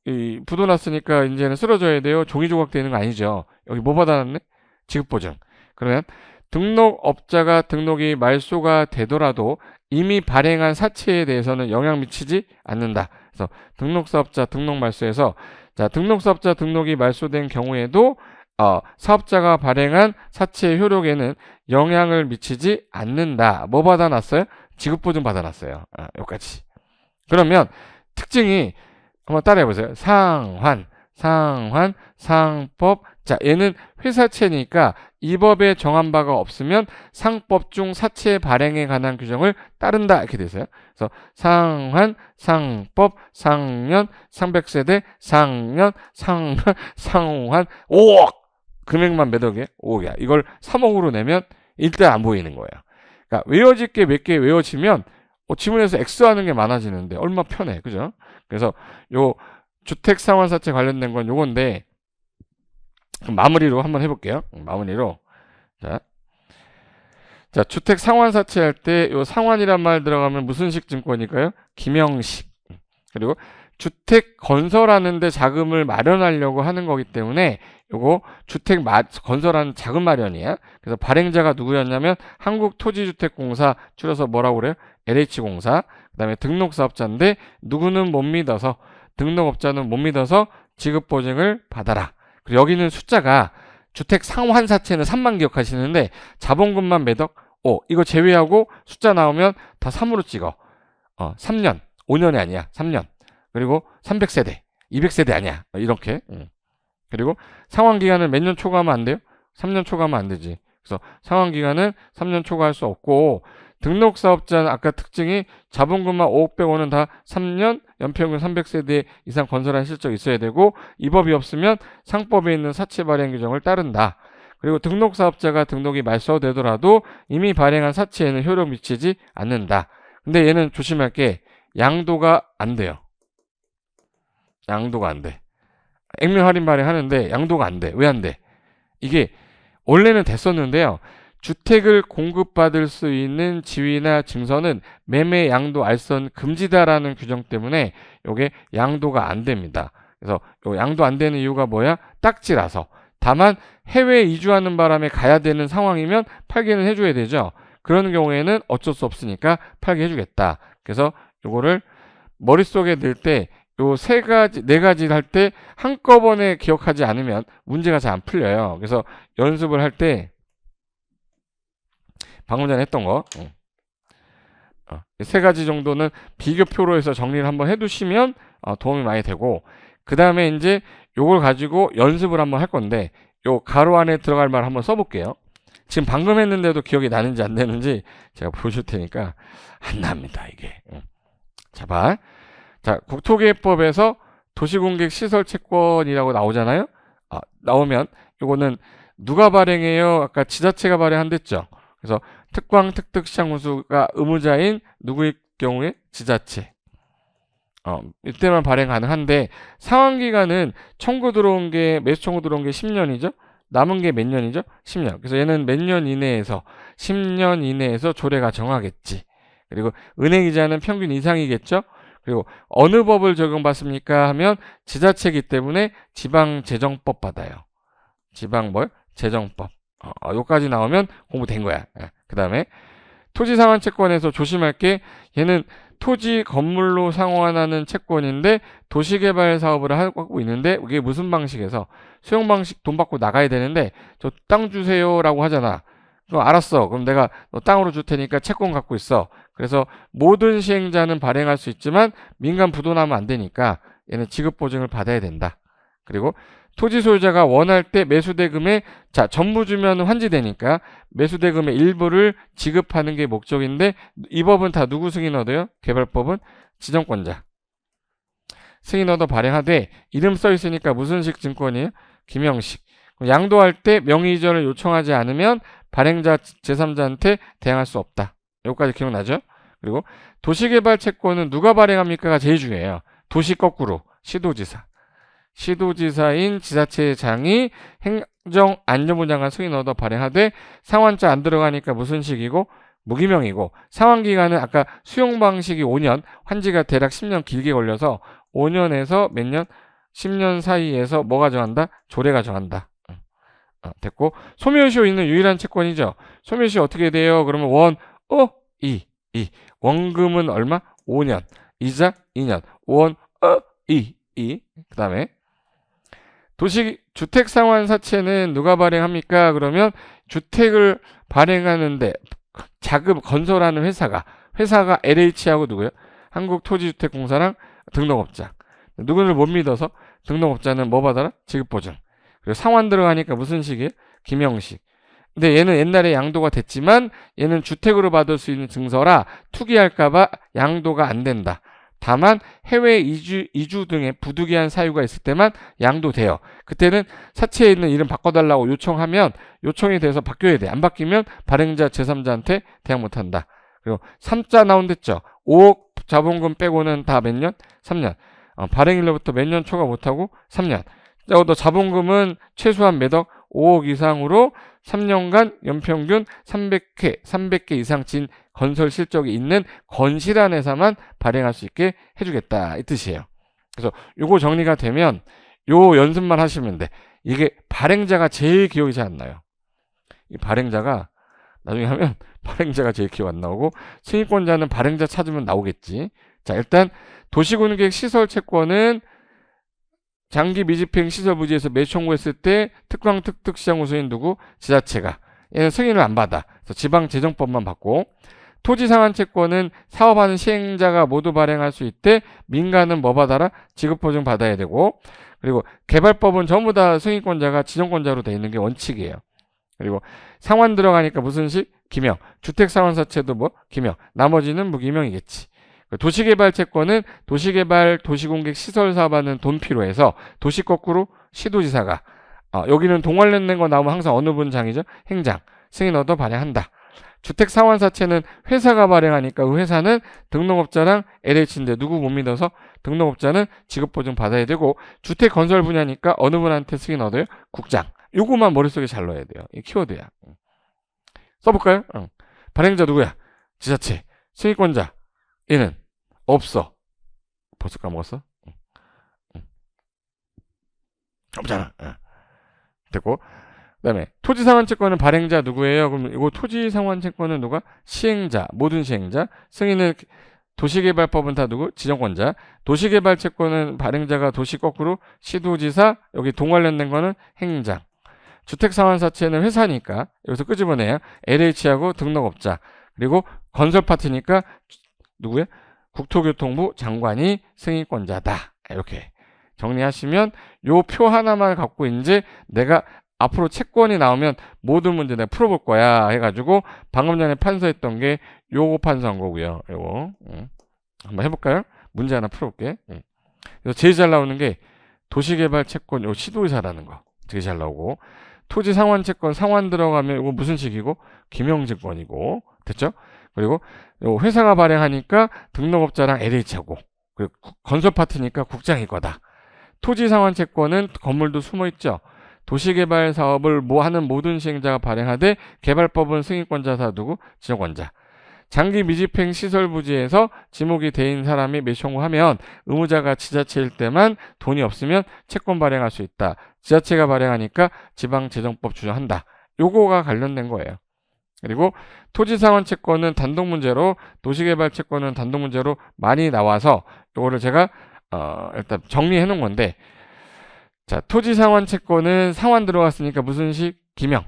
이 부도 났으니까 이제는 쓰러져야 돼요. 종이 조각 되는 거 아니죠. 여기 뭐 받아놨네? 지급보증. 그러면 등록업자가 등록이 말소가 되더라도 이미 발행한 사채에 대해서는 영향 미치지 않는다. 그래서 등록사업자 등록 말소에서 자, 등록사업자 등록이 말소된 경우에도 사업자가 발행한 사채의 효력에는 영향을 미치지 않는다. 뭐 받아놨어요? 지급보증 받아놨어요. 여기까지. 그러면 특징이 한번 따라해보세요. 상환, 상법. 자, 얘는 회사채니까 이 법에 정한 바가 없으면 상법 중 사채 발행에 관한 규정을 따른다. 이렇게 되세요. 그래서 상환, 상법, 상년, 상백세대, 상년, 상환, 5억! 금액만 몇 억이에요? 5억이야. 이걸 3억으로 내면 일단 안 보이는 거예요. 그러니까 외워질 게 몇 개 외워지면 지문에서 X하는 게 많아지는데 얼마 편해. 그죠? 그래서 요 주택 상환사채 관련된 건 요건데 마무리로 한번 해볼게요. 마무리로 자 주택 상환사채 할 때 요 상환이란 말 들어가면 무슨 식 증권일까요? 김영식. 그리고 주택 건설하는데 자금을 마련하려고 하는 거기 때문에 요거 주택 건설하는 자금 마련이야. 그래서 발행자가 누구였냐면 한국토지주택공사, 줄여서 뭐라고 그래요? LH공사. 그 다음에 등록사업자인데 누구는 못 믿어서, 등록업자는 못 믿어서 지급보증을 받아라. 그리고 여기는 숫자가 주택 상환사채는 3만 기억하시는데 자본금만 몇 억? 이거 제외하고 숫자 나오면 다 3으로 찍어. 3년, 5년이 아니야. 3년. 그리고 300세대, 200세대 아니야. 이렇게. 그리고 상환기간을 몇 년 초과하면 안 돼요? 3년 초과하면 안 되지. 그래서 상환기간은 3년 초과할 수 없고, 등록사업자는 아까 특징이 자본금만 5억 빼고는 다 3년, 연평균 300세대 이상 건설한 실적이 있어야 되고, 이 법이 없으면 상법에 있는 사채 발행 규정을 따른다. 그리고 등록사업자가 등록이 말소되더라도 이미 발행한 사채에는 효력 미치지 않는다. 근데 얘는 조심할 게 양도가 안 돼요. 양도가 안 돼. 액면 할인 발행하는데 양도가 안 돼. 왜 안 돼? 이게 원래는 됐었는데요. 주택을 공급받을 수 있는 지위나 증서는 매매 양도 알선 금지다라는 규정 때문에 이게 양도가 안 됩니다. 그래서 요 양도 안 되는 이유가 뭐야? 딱지라서. 다만 해외 이주하는 바람에 가야 되는 상황이면 팔게는 해줘야 되죠. 그런 경우에는 어쩔 수 없으니까 팔게 해주겠다. 그래서 요거를 머릿속에 넣을 때 요 세 가지, 네 가지 할 때 한꺼번에 기억하지 않으면 문제가 잘 안 풀려요. 그래서 연습을 할 때 방금 전에 했던 거, 세 가지 정도는 비교표로 해서 정리를 한번 해두시면 도움이 많이 되고, 그 다음에 이제 요걸 가지고 연습을 한번 할 건데, 요 가로 안에 들어갈 말 한번 써볼게요. 지금 방금 했는데도 기억이 나는지 안 나는지 제가 보여줄 테니까 안 납니다, 이게. 자, 봐. 자, 국토계획법에서 도시공객시설채권이라고 나오잖아요. 나오면 요거는 누가 발행해요? 아까 지자체가 발행한댔죠. 그래서 특광, 특특, 시장 운수가 의무자인 누구의 경우에 지자체. 이때만 발행 가능한데 상환기간은 청구 들어온 게 매수 청구 들어온 게 10년이죠. 남은 게 몇 년이죠? 10년. 그래서 얘는 몇 년 이내에서 10년 이내에서 조례가 정하겠지. 그리고 은행이자는 평균 이상이겠죠. 그리고 어느 법을 적용받습니까 하면 지자체이기 때문에 지방재정법 받아요. 지방 뭘? 재정법. 여기까지 나오면 공부된 거야. 그 다음에 토지상환채권에서 조심할 게 얘는 토지 건물로 상환하는 채권인데 도시개발 사업을 하고 있는데 이게 무슨 방식에서 수용 방식 돈 받고 나가야 되는데 저 땅 주세요라고 하잖아. 그럼 알았어. 그럼 내가 너 땅으로 줄 테니까 채권 갖고 있어. 그래서 모든 시행자는 발행할 수 있지만 민간 부도나면 안 되니까 얘는 지급보증을 받아야 된다. 그리고 토지 소유자가 원할 때 매수대금에 전부 주면 환지되니까 매수대금의 일부를 지급하는 게 목적인데 이 법은 다 누구 승인 얻어요? 개발법은 지정권자. 승인 얻어 발행하되 이름 써 있으니까 무슨 식 증권이에요? 김영식. 양도할 때 명의 이전을 요청하지 않으면 발행자 제3자한테 대항할 수 없다. 여기까지 기억나죠? 그리고 도시개발 채권은 누가 발행합니까가 제일 중요해요. 도시 거꾸로 시도지사. 시도지사인 지자체장이 행정안전부 장관 승인 얻어 발행하되 상환자 안 들어가니까 무슨 식이고 무기명이고 상환기간은 아까 수용 방식이 5년, 환지가 대략 10년 길게 걸려서 5년에서 몇 년? 10년 사이에서 뭐가 정한다? 조례가 정한다. 됐고 소멸시효 있는 유일한 채권이죠. 소멸시효 어떻게 돼요? 그러면 1, 2 이. 원금은 얼마? 5년. 이자 2년. 원, 이. 그 다음에 주택상환사채는 누가 발행합니까? 그러면 주택을 발행하는데 자금 건설하는 회사가 LH하고 누구예요? 한국토지주택공사랑 등록업자. 누구를 못 믿어서 등록업자는 뭐 받아라? 지급보증. 그리고 상환 들어가니까 무슨 식이에요? 김영식. 근데 얘는 옛날에 양도가 됐지만 얘는 주택으로 받을 수 있는 증서라 투기할까봐 양도가 안 된다. 다만 해외 이주 등의 부득이한 사유가 있을 때만 양도돼요. 그때는 사채에 있는 이름 바꿔달라고 요청하면 요청이 돼서 바뀌어야 돼. 안 바뀌면 발행자 제3자한테 대항 못한다. 그리고 3자 나온댔죠. 5억 자본금 빼고는 다 몇 년? 3년. 발행일로부터 몇 년 초과 못하고 3년. 또 자본금은 최소한 몇 억? 5억 이상으로 3년간 연평균 300개 이상 진 건설 실적이 있는 건실한 회사만 발행할 수 있게 해주겠다 이 뜻이에요. 그래서 요거 정리가 되면 요 연습만 하시면 돼. 이게 발행자가 제일 기억이 잘 안 나요. 이 발행자가 나중에 하면 발행자가 제일 기억 안 나오고 승인권자는 발행자 찾으면 나오겠지. 자, 일단 도시군계획 시설 채권은 장기 미집행 시설 부지에서 매수 청구했을 때 특광 특특시장 우수인 누구? 지자체가. 얘는 승인을 안 받아. 그래서 지방재정법만 받고 토지 상환 채권은 사업하는 시행자가 모두 발행할 수 있대. 민간은 뭐 받아라? 지급보증 받아야 되고 그리고 개발법은 전부 다 승인권자가 지정권자로 돼 있는 게 원칙이에요. 그리고 상환 들어가니까 무슨 식? 기명. 주택상환사채도 뭐? 기명. 나머지는 무기명이겠지. 도시개발 채권은 도시개발, 도시공객, 시설 사업하는 돈 필요해서 도시 거꾸로 시도지사가 여기는 동관련 낸 거 나오면 항상 어느 분장이죠? 행장. 승인 얻어 발행한다. 주택상환사채는 회사가 발행하니까 그 회사는 등록업자랑 LH인데 누구 못 믿어서 등록업자는 지급보증 받아야 되고 주택건설 분야니까 어느 분한테 승인 얻어요? 국장. 요거만 머릿속에 잘 넣어야 돼요. 이 키워드야. 써볼까요? 발행자 누구야? 지자체. 승인권자. 얘는 없어. 벌써 까먹었어? 없잖아. 됐고. 그 다음에 토지상환채권은 발행자 누구예요? 그럼 이거 토지상환채권은 누가? 시행자. 모든 시행자. 승인은 도시개발법은 다 누구? 지정권자. 도시개발채권은 발행자가 도시 거꾸로 시도지사. 여기 동 관련된 거는 행장. 주택상환사채는 회사니까 여기서 끄집어내야 LH하고 등록업자. 그리고 건설파트니까 누구야? 국토교통부 장관이 승인권자다. 이렇게 정리하시면 요 표 하나만 갖고 이제 내가 앞으로 채권이 나오면 모든 문제 내가 풀어볼 거야 해가지고 방금 전에 판서했던 게 요거 판서한 거고요. 요거 한번 해볼까요? 문제 하나 풀어볼게. 그래서 제일 잘 나오는 게 도시개발 채권 요 시도의사라는 거 되게 잘 나오고 토지 상환 채권 상환 들어가면 이거 무슨 식이고 김영증권이고 됐죠? 그리고 회사가 발행하니까 등록업자랑 LH하고 그리고 건설 파트니까 국장일 거다. 토지 상환 채권은 건물도 숨어 있죠. 도시개발 사업을 하는 모든 시행자가 발행하되 개발법은 승인권자사 누구? 지정권자. 장기 미집행 시설 부지에서 지목이 돼인 사람이 매수 청구하면 의무자가 지자체일 때만 돈이 없으면 채권 발행할 수 있다. 지자체가 발행하니까 지방재정법 주장한다. 요거가 관련된 거예요. 그리고 토지상환 채권은 단독 문제로 도시개발 채권은 단독 문제로 많이 나와서 요거를 제가 일단 정리해 놓은 건데 자 토지상환 채권은 상환 들어갔으니까 무슨 식? 기명.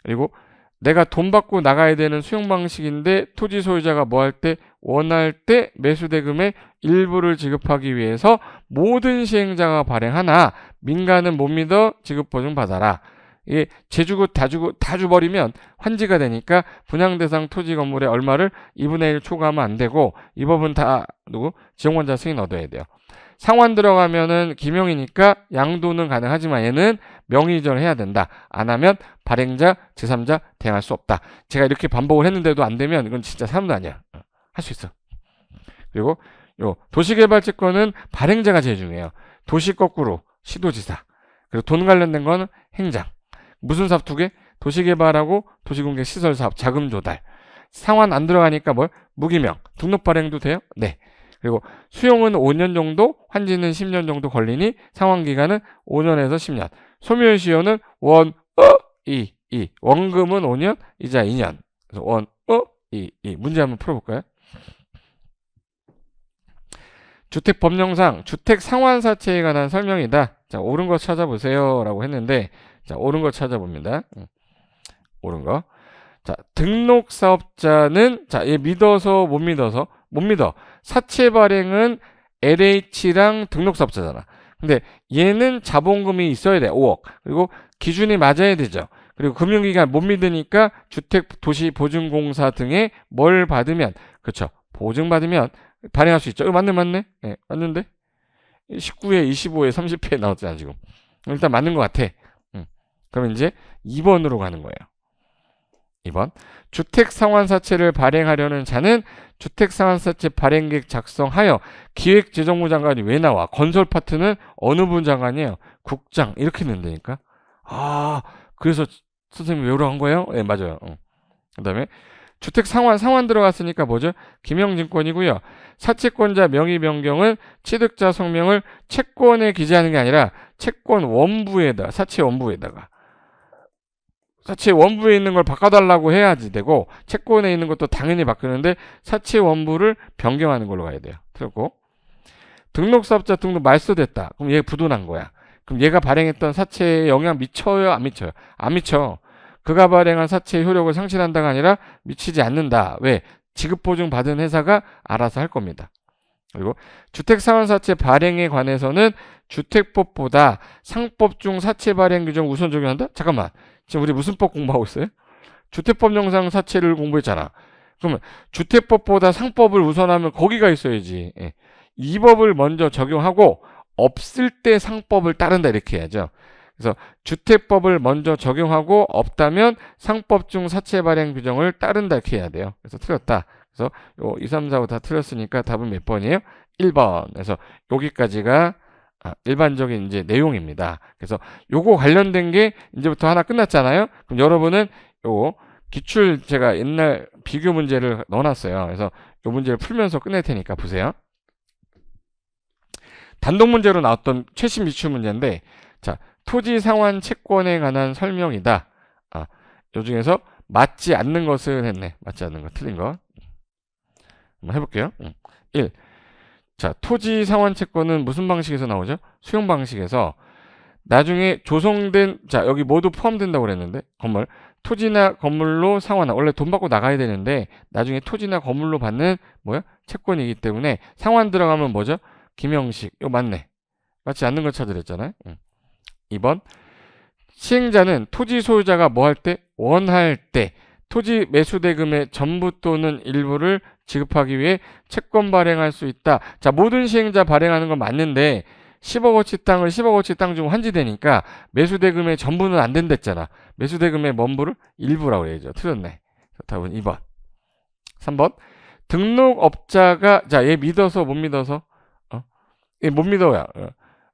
그리고 내가 돈 받고 나가야 되는 수용 방식인데 토지 소유자가 뭐 할 때? 원할 때 매수대금의 일부를 지급하기 위해서 모든 시행자가 발행하나 민간은 못 믿어 지급보증 받아라. 이게 재주고 다 줘버리면 환지가 되니까 분양대상 토지 건물의 얼마를 2분의 1 초과하면 안 되고 이 법은 다 누구? 지정권자 승인 얻어야 돼요. 상환 들어가면은 기명이니까 양도는 가능하지만 얘는 명의이전을 해야 된다. 안 하면 발행자, 제3자 대행할 수 없다. 제가 이렇게 반복을 했는데도 안 되면 이건 진짜 사람도 아니야. 할 수 있어. 그리고 요 도시개발채권은 발행자가 제일 중요해요. 도시 거꾸로 시도지사. 그리고 돈 관련된 거는 행장. 무슨 사업 두 개? 도시개발하고 도시공개 시설사업 자금 조달. 상환 안 들어가니까 뭘? 무기명. 등록 발행도 돼요? 네. 그리고 수용은 5년 정도, 환지는 10년 정도 걸리니 상환기간은 5년에서 10년. 소멸시효는 원금은 5년, 이자 2년. 그래서 문제 한번 풀어볼까요? 주택법령상 주택상환사채에 관한 설명이다. 자, 옳은 거 찾아보세요 라고 했는데, 자, 옳은 거 찾아봅니다. 옳은 거. 자, 등록사업자는, 자, 얘 믿어서 못 믿어서? 못 믿어. 사채 발행은 LH랑 등록사업자잖아. 근데 얘는 자본금이 있어야 돼. 5억. 그리고 기준이 맞아야 되죠. 그리고 금융기관 못 믿으니까 주택도시보증공사 등에 뭘 받으면, 그렇죠. 보증받으면 발행할 수 있죠. 맞네. 네, 맞는데? 19회, 25회, 30회 나왔잖아, 지금. 일단 맞는 것 같아. 그럼 이제 2번으로 가는 거예요. 2번. 주택상환사채를 발행하려는 자는 주택상환사채 발행계획 작성하여 기획재정부 장관이 왜 나와? 건설 파트는 어느 분 장관이에요? 국장. 이렇게 된다니까. 아, 그래서 선생님이 외우라고 한 거예요? 네, 맞아요. 그 다음에 주택상환 들어갔으니까 뭐죠? 김영증권이고요. 사채권자 명의 변경은 취득자 성명을 채권에 기재하는 게 아니라 채권 원부에다, 사채 원부에다가. 사채 원부에 있는 걸 바꿔달라고 해야지 되고, 채권에 있는 것도 당연히 바꾸는데 사채 원부를 변경하는 걸로 가야 돼요. 틀렸고. 등록사업자 등록 말소됐다. 그럼 얘 부도난 거야. 그럼 얘가 발행했던 사채에 영향 미쳐요? 안 미쳐요? 안 미쳐. 그가 발행한 사채의 효력을 상실한다가 아니라 미치지 않는다. 왜? 지급보증 받은 회사가 알아서 할 겁니다. 그리고 주택상환사채 발행에 관해서는 주택법보다 상법 중 사채 발행 규정 우선 적용한다? 잠깐만. 지금 우리 무슨 법 공부하고 있어요? 주택법령상 사채를 공부했잖아. 그러면 주택법보다 상법을 우선하면 거기가 있어야지. 예. 이 법을 먼저 적용하고 없을 때 상법을 따른다 이렇게 해야죠. 그래서 주택법을 먼저 적용하고 없다면 상법 중 사채 발행 규정을 따른다 이렇게 해야 돼요. 그래서 틀렸다. 그래서 요 2, 3, 4, 5 다 틀렸으니까 답은 몇 번이에요? 1번. 그래서 여기까지가 일반적인 이제 내용입니다. 그래서 요거 관련된 게 이제부터 하나 끝났잖아요. 그럼 여러분은 요 기출 제가 옛날 비교 문제를 넣어놨어요. 그래서 요 문제를 풀면서 끝낼 테니까 보세요. 단독 문제로 나왔던 최신 미출 문제인데, 자, 토지 상환 채권에 관한 설명이다. 요 중에서 맞지 않는 것을 했네. 맞지 않는 거, 틀린 거. 한번 해볼게요. 1. 자, 토지 상환 채권은 무슨 방식에서 나오죠? 수용 방식에서 나중에 조성된, 자, 여기 모두 포함된다고 그랬는데, 건물. 토지나 건물로 상환, 원래 돈 받고 나가야 되는데, 나중에 토지나 건물로 받는, 채권이기 때문에 상환 들어가면 뭐죠? 김형식. 이거 맞네. 맞지 않는 걸 찾으랬잖아요. 2번. 시행자는 토지 소유자가 뭐 할 때? 원할 때 토지 매수 대금의 전부 또는 일부를 지급하기 위해 채권 발행할 수 있다. 자, 모든 시행자 발행하는 건 맞는데 10억어치 땅을 10억어치 땅 중 환지되니까 매수 대금의 전부는 안 된댔잖아. 매수 대금의 뭔부를? 일부라고 해야죠. 틀렸네. 답은 2번. 3번. 등록업자가, 자, 얘 믿어서 못 믿어서? 얘 못 믿어요.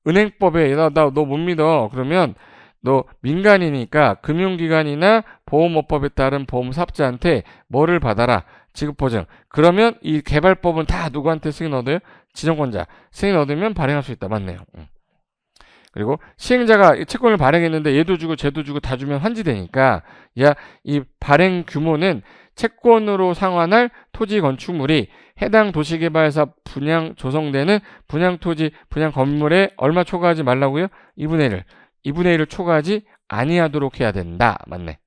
은행법에 너 못 믿어. 그러면 너 민간이니까 금융기관이나 보험업법에 따른 보험사업자한테 뭐를 받아라? 지급보증. 그러면 이 개발법은 다 누구한테 승인 얻어요? 지정권자. 승인 얻으면 발행할 수 있다. 맞네요. 그리고 시행자가 채권을 발행했는데 얘도 주고 쟤도 주고 다 주면 환지되니까 이 발행 규모는 채권으로 상환할 토지 건축물이 해당 도시개발사업 분양 조성되는 분양토지 분양 건물에 얼마 초과하지 말라고요? 2분의 1을 초과하지 아니하도록 해야 된다. 맞네.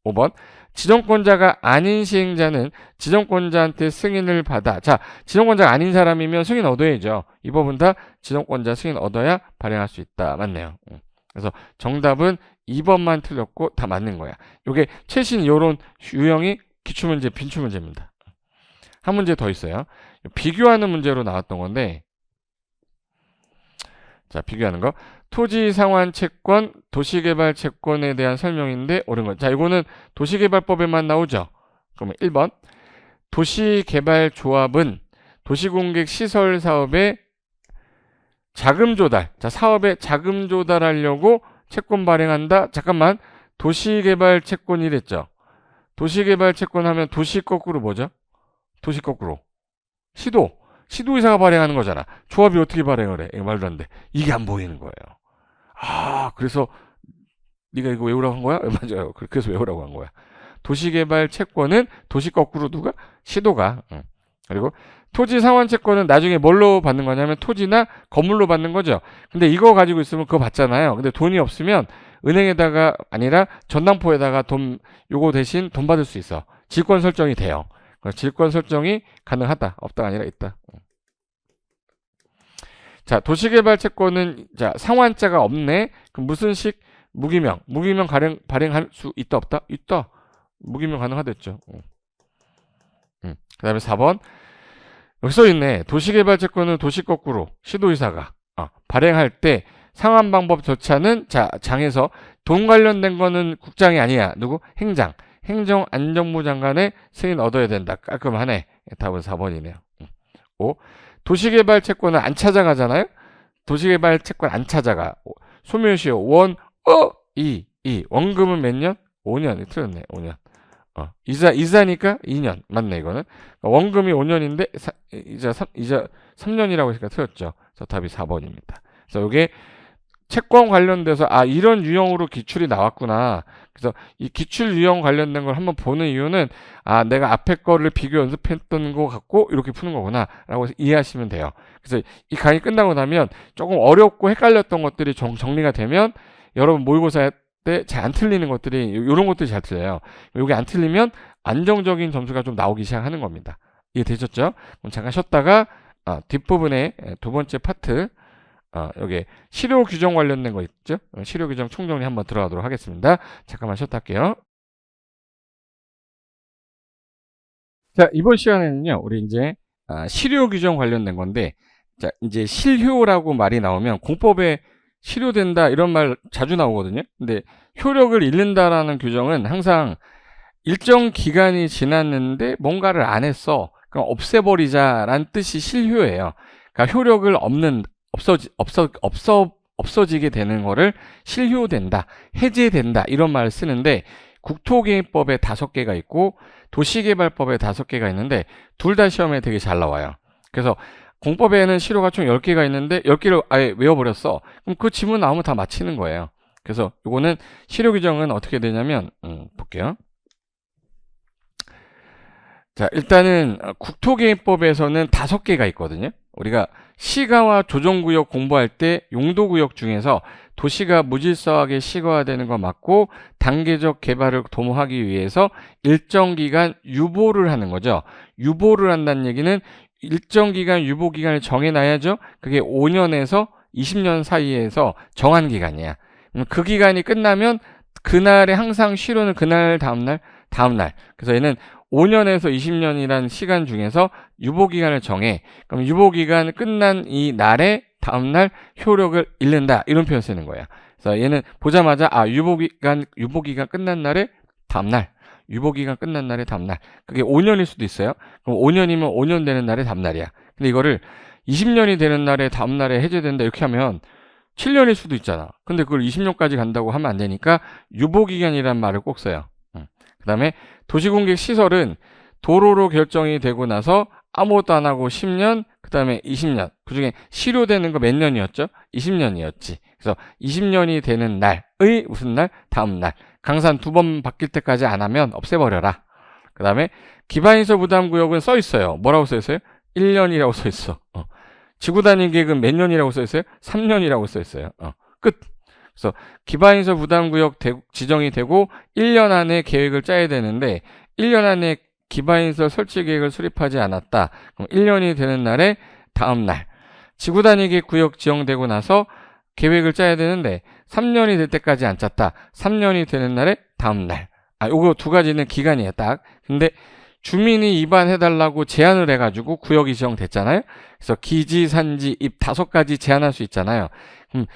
5번. 지정권자가 아닌 시행자는 지정권자한테 승인을 받아. 자, 지정권자가 아닌 사람이면 승인 얻어야죠. 이 법은 다 지정권자 승인 얻어야 발행할 수 있다. 맞네요. 그래서 정답은 2번만 틀렸고 다 맞는 거야. 이게 최신 요런 유형이 기출문제, 빈출문제입니다. 한 문제 더 있어요. 비교하는 문제로 나왔던 건데, 자, 비교하는 거. 토지 상환 채권, 도시개발 채권에 대한 설명인데 옳은 거. 자, 이거는 도시개발법에만 나오죠. 그러면 1번. 도시개발조합은 도시공객 시설 사업에 자금 조달. 자, 사업에 자금 조달하려고 채권 발행한다. 잠깐만. 도시개발 채권이랬죠. 도시개발 채권 하면 도시 거꾸로 뭐죠? 도시 거꾸로. 시도의사가 발행하는 거잖아. 조합이 어떻게 발행을 해? 이거 말도 안 돼. 이게 안 보이는 거예요. 그래서 네가 이거 외우라고 한 거야? 맞아요. 그래서 외우라고 한 거야. 도시개발 채권은 도시 거꾸로 누가? 시도가. 그리고 토지 상환 채권은 나중에 뭘로 받는 거냐면 토지나 건물로 받는 거죠. 근데 이거 가지고 있으면 그거 받잖아요. 근데 돈이 없으면 은행에다가 아니라 전당포에다가 요거 대신 돈 받을 수 있어. 질권 설정이 돼요. 질권 설정이 가능하다. 없다가 아니라 있다. 자, 도시개발 채권은 자, 상환자가 없네. 그럼 무슨 식? 무기명 발행할 수 있다 없다? 있다. 무기명 가능하댔죠. 그 다음에 4번. 여기 써있네. 도시개발채권은 도시 거꾸로 시도의사가 발행할 때 상환 방법 절차는 자, 장에서 돈 관련된 거는 국장이 아니야. 누구? 행장. 행정안전부 장관의 승인 얻어야 된다. 깔끔하네. 답은 4번이네요. 5. 도시개발채권은 안 찾아가잖아요. 도시개발채권 안 찾아가. 소멸시효 1, 2. 원금은 몇 년? 5년. 틀렸네. 5년. 이자니까 2년. 맞네, 이거는. 원금이 5년인데, 이자 3년이라고 했으니까 틀렸죠. 그래서 답이 4번입니다. 그래서 이게 채권 관련돼서, 이런 유형으로 기출이 나왔구나. 그래서 이 기출 유형 관련된 걸 한번 보는 이유는, 내가 앞에 거를 비교 연습했던 거 같고, 이렇게 푸는 거구나. 라고 이해하시면 돼요. 그래서 이 강의 끝나고 나면 조금 어렵고 헷갈렸던 것들이 정리가 되면, 여러분 모의고사 때 잘 안 틀리는 것들이 이런 것들이 잘 틀려요. 이게 안 틀리면 안정적인 점수가 좀 나오기 시작하는 겁니다. 이해되셨죠? 그럼 잠깐 쉬었다가 뒷부분에 두 번째 파트 여기 실효 규정 관련된 거 있죠? 실효 규정 총정리 한번 들어가도록 하겠습니다. 잠깐만 쉬었다 할게요. 자, 이번 시간에는요, 우리 이제 실효 규정 관련된 건데, 자, 이제 실효라고 말이 나오면 공법에 실효된다 이런 말 자주 나오거든요. 근데 효력을 잃는다라는 규정은 항상 일정 기간이 지났는데 뭔가를 안 했어. 그럼 없애버리자라는 뜻이 실효예요. 그러니까 효력을 없어지게 되는 거를 실효된다, 해제된다 이런 말을 쓰는데 국토개발법에 5개가 있고 도시개발법에 5개가 있는데 둘 다 시험에 되게 잘 나와요. 그래서 공법에는 실효가 총 10개가 있는데 10개를 아예 외워버렸어. 그럼 그 지문 나오면 다 맞히는 거예요. 그래서 이거는 실효 규정은 어떻게 되냐면 볼게요. 자, 일단은 국토개발법에서는 5개가 있거든요. 우리가 시가와 조정구역 공부할 때 용도구역 중에서 도시가 무질서하게 시가화되는 거 맞고 단계적 개발을 도모하기 위해서 일정 기간 유보를 하는 거죠. 유보를 한다는 얘기는 일정 기간 유보 기간을 정해놔야죠. 그게 5년에서 20년 사이에서 정한 기간이야. 그 기간이 끝나면 그날에 항상 실효는 그날 다음날. 그래서 얘는 5년에서 20년이라는 시간 중에서 유보 기간을 정해. 그럼 유보 기간 끝난 이 날에 다음날 효력을 잃는다. 이런 표현 쓰는 거야. 그래서 얘는 보자마자 유보 기간 끝난 날에 다음날. 유보기간 끝난 날의 다음날. 그게 5년일 수도 있어요. 그럼 5년이면 5년 되는 날의 다음날이야. 근데 이거를 20년이 되는 날의 다음날에 해제된다 이렇게 하면 7년일 수도 있잖아. 근데 그걸 20년까지 간다고 하면 안 되니까 유보기간이라는 말을 꼭 써요. 그 다음에 도시공객 시설은 도로로 결정이 되고 나서 아무것도 안 하고 10년, 그 다음에 20년. 그 중에 실효되는 거 몇 년이었죠? 20년이었지. 그래서 20년이 되는 날의 무슨 날? 다음 날. 강산 2번 바뀔 때까지 안 하면 없애버려라. 그 다음에 기반인설 부담구역은 써 있어요. 뭐라고 써 있어요? 1년이라고 써 있어. 지구단위 계획은 몇 년이라고 써 있어요? 3년이라고 써 있어요. 끝. 그래서 기반인설 부담구역 지정이 되고 1년 안에 계획을 짜야 되는데 1년 안에 기반인설 설치 계획을 수립하지 않았다. 그럼 1년이 되는 날에 다음 날. 지구단위 계획 구역 지정되고 나서 계획을 짜야 되는데 3년이 될 때까지 안 짰다. 3년이 되는 날에 다음 날. 요거 두 가지는 기간이에요, 딱. 근데 주민이 입안해달라고 제안을 해가지고 구역이 지정됐잖아요. 그래서 기지, 산지, 입 5가지 제안할 수 있잖아요. 그럼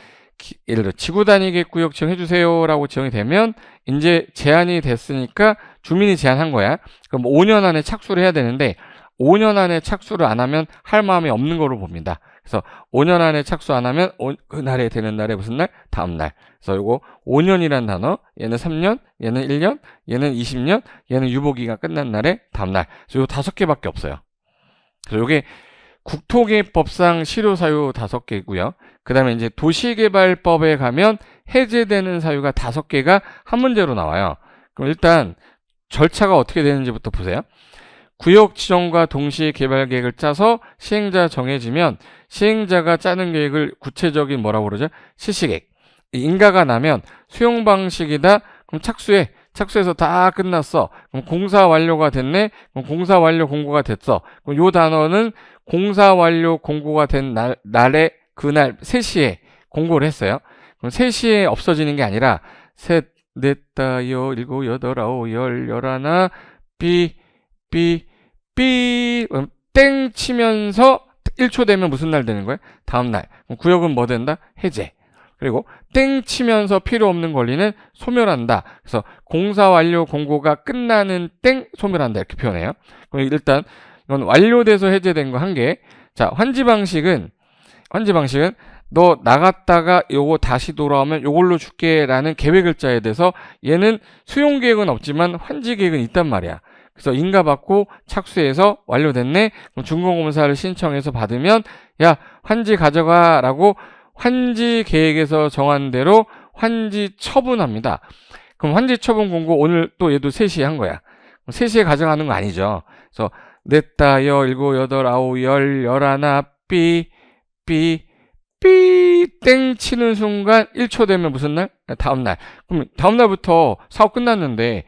예를 들어 지구 단위 계획 구역 지정해주세요라고 지정이 되면 이제 제안이 됐으니까 주민이 제안한 거야. 그럼 5년 안에 착수를 해야 되는데 5년 안에 착수를 안 하면 할 마음이 없는 거로 봅니다. 그래서 5년 안에 착수 안 하면 그날에 되는 날에 무슨 날? 다음 날. 그래서 이거 5년이란 단어, 얘는 3년, 얘는 1년, 얘는 20년, 얘는 유보기가 끝난 날에 다음 날. 그래서 요 5개밖에 없어요. 그래서 이게 국토개발법상 실효사유 5개고요. 그 다음에 이제 도시개발법에 가면 해제되는 사유가 5개가 한 문제로 나와요. 그럼 일단 절차가 어떻게 되는지부터 보세요. 구역 지정과 동시에 개발 계획을 짜서 시행자 정해지면 시행자가 짜는 계획을 구체적인 뭐라고 그러죠? 실시계획. 인가가 나면 수용 방식이다. 그럼 착수해. 착수해서 다 끝났어. 그럼 공사 완료가 됐네. 그럼 공사 완료 공고가 됐어. 그럼 요 단어는 공사 완료 공고가 된 날에 그날 3시에 공고를 했어요. 그럼 3시에 없어지는 게 아니라 셋, 넷, 다, 여, 일곱, 여덟, 아홉, 열, 열하나, 삐, 땡 치면서 1초 되면 무슨 날 되는 거야? 다음 날. 그럼 구역은 뭐 된다? 해제. 그리고 땡 치면서 필요 없는 권리는 소멸한다. 그래서 공사 완료 공고가 끝나는 땡 소멸한다 이렇게 표현해요. 그럼 일단 이건 완료돼서 해제된 거 한 개. 자, 환지 방식은 너 나갔다가 요거 다시 돌아오면 요걸로 줄게라는 계획을 짜야 돼서 얘는 수용 계획은 없지만 환지 계획은 있단 말이야. 그래서 인가 받고 착수해서 완료됐네. 그럼 준공검사를 신청해서 받으면 야 환지 가져가라고 환지 계획에서 정한 대로 환지 처분합니다. 그럼 환지 처분 공고 오늘 또 얘도 3시에 한 거야. 3시에 가져가는 거 아니죠. 그래서 넷, 다, 여, 일곱, 여덟, 아홉, 열, 열하나, 삐, 땡 치는 순간 1초 되면 무슨 날? 다음 날. 그럼 다음 날부터 사업 끝났는데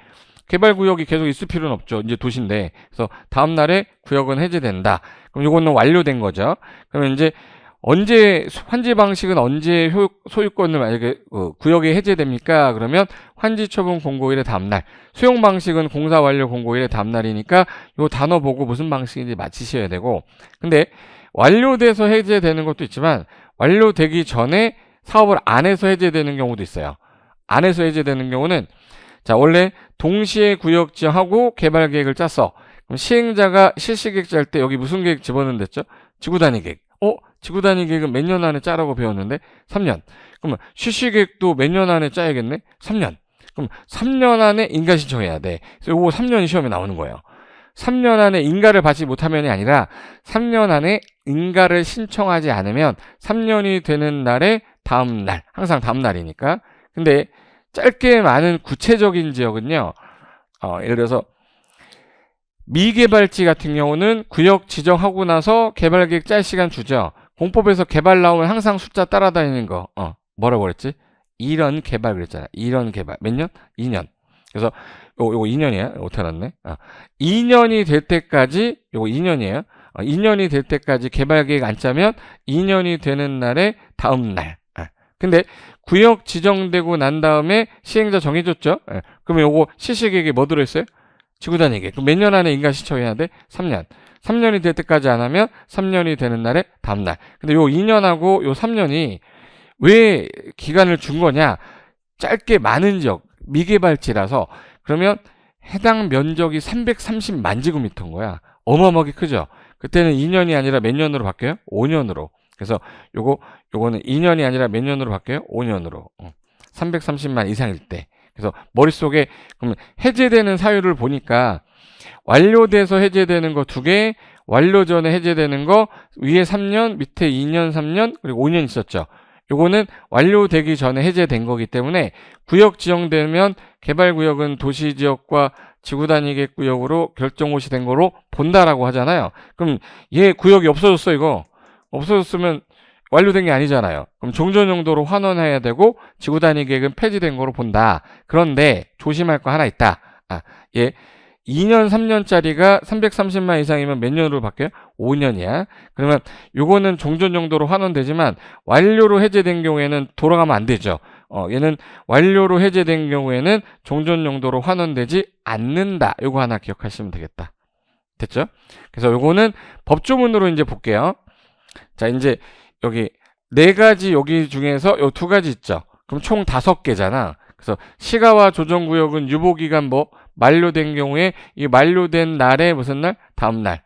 개발구역이 계속 있을 필요는 없죠. 이제 도시인데. 그래서 다음 날에 구역은 해제된다. 그럼 이거는 완료된 거죠. 그러면 이제 언제 환지 방식은 언제 소유권을 만약에 구역이 해제됩니까? 그러면 환지 처분 공고일의 다음 날. 수용 방식은 공사 완료 공고일의 다음 날이니까 요 단어 보고 무슨 방식인지 맞히셔야 되고. 근데 완료돼서 해제되는 것도 있지만 완료되기 전에 사업을 안 해서 해제되는 경우도 있어요. 안 해서 해제되는 경우는 자, 원래 동시에 구역 지정하고 개발 계획을 짰어. 그럼 시행자가 실시 계획 짤 때 여기 무슨 계획 집어넣는댔죠? 지구 단위 계획. 지구 단위 계획은 몇 년 안에 짜라고 배웠는데 3년. 그러면 실시 계획도 몇 년 안에 짜야겠네? 3년. 그럼 3년 안에 인가 신청해야 돼. 그래서 요거 3년 시험에 나오는 거예요. 3년 안에 인가를 받지 못하면이 아니라 3년 안에 인가를 신청하지 않으면 3년이 되는 날에 다음 날. 항상 다음 날이니까. 근데 짧게 많은 구체적인 지역은요. 예를 들어서 미개발지 같은 경우는 구역 지정하고 나서 개발계획 짤 시간 주죠. 공법에서 개발 나오면 항상 숫자 따라다니는 거. 뭐라고 그랬지? 이런 개발 그랬잖아. 이런 개발. 몇 년? 2년. 그래서 요거 2년이야. 오타났네. 2년이 될 때까지 요거 2년이에요. 2년이 될 때까지 개발계획 안 짜면 2년이 되는 날에 다음 날. 근데 구역 지정되고 난 다음에 시행자 정해줬죠. 그러면 요거 실시계획에 뭐 들어있어요? 지구단위 계획. 그럼 몇 년 안에 인가 신청해야 돼? 3년. 3년이 될 때까지 안 하면 3년이 되는 날에 다음 날. 근데 요 2년하고 요 3년이 왜 기간을 준 거냐? 짧게 많은 지역, 미개발지라서 그러면 해당 면적이 330만 제곱미터인 거야. 어마어마하게 크죠? 그때는 2년이 아니라 몇 년으로 바뀌어요? 5년으로. 그래서 요거는 2년이 아니라 몇 년으로 바뀌어요? 5년으로. 330만 이상일 때. 그래서 머릿속에 그러면 해제되는 사유를 보니까 완료돼서 해제되는 거 2개, 완료 전에 해제되는 거 위에 3년, 밑에 2년, 3년, 그리고 5년 있었죠. 요거는 완료되기 전에 해제된 거기 때문에 구역 지정되면 개발구역은 도시지역과 지구단위계획 구역으로 결정고시 된 거로 본다라고 하잖아요. 그럼 얘 구역이 없어졌어 이거. 없어졌으면 완료된 게 아니잖아요. 그럼 종전용도로 환원해야 되고 지구단위 계획은 폐지된 거로 본다. 그런데 조심할 거 하나 있다. 2년, 3년짜리가 330만 이상이면 몇 년으로 바뀌어요? 5년이야. 그러면 요거는 종전용도로 환원되지만 완료로 해제된 경우에는 돌아가면 안 되죠. 얘는 완료로 해제된 경우에는 종전용도로 환원되지 않는다. 요거 하나 기억하시면 되겠다. 됐죠? 그래서 요거는 법조문으로 이제 볼게요. 자, 이제 여기 4가지 여기 중에서 요 2가지 있죠. 그럼 총 5개잖아. 그래서 시가와 조정구역은 유보기간 만료된 경우에 이 만료된 날에 무슨 날? 다음 날.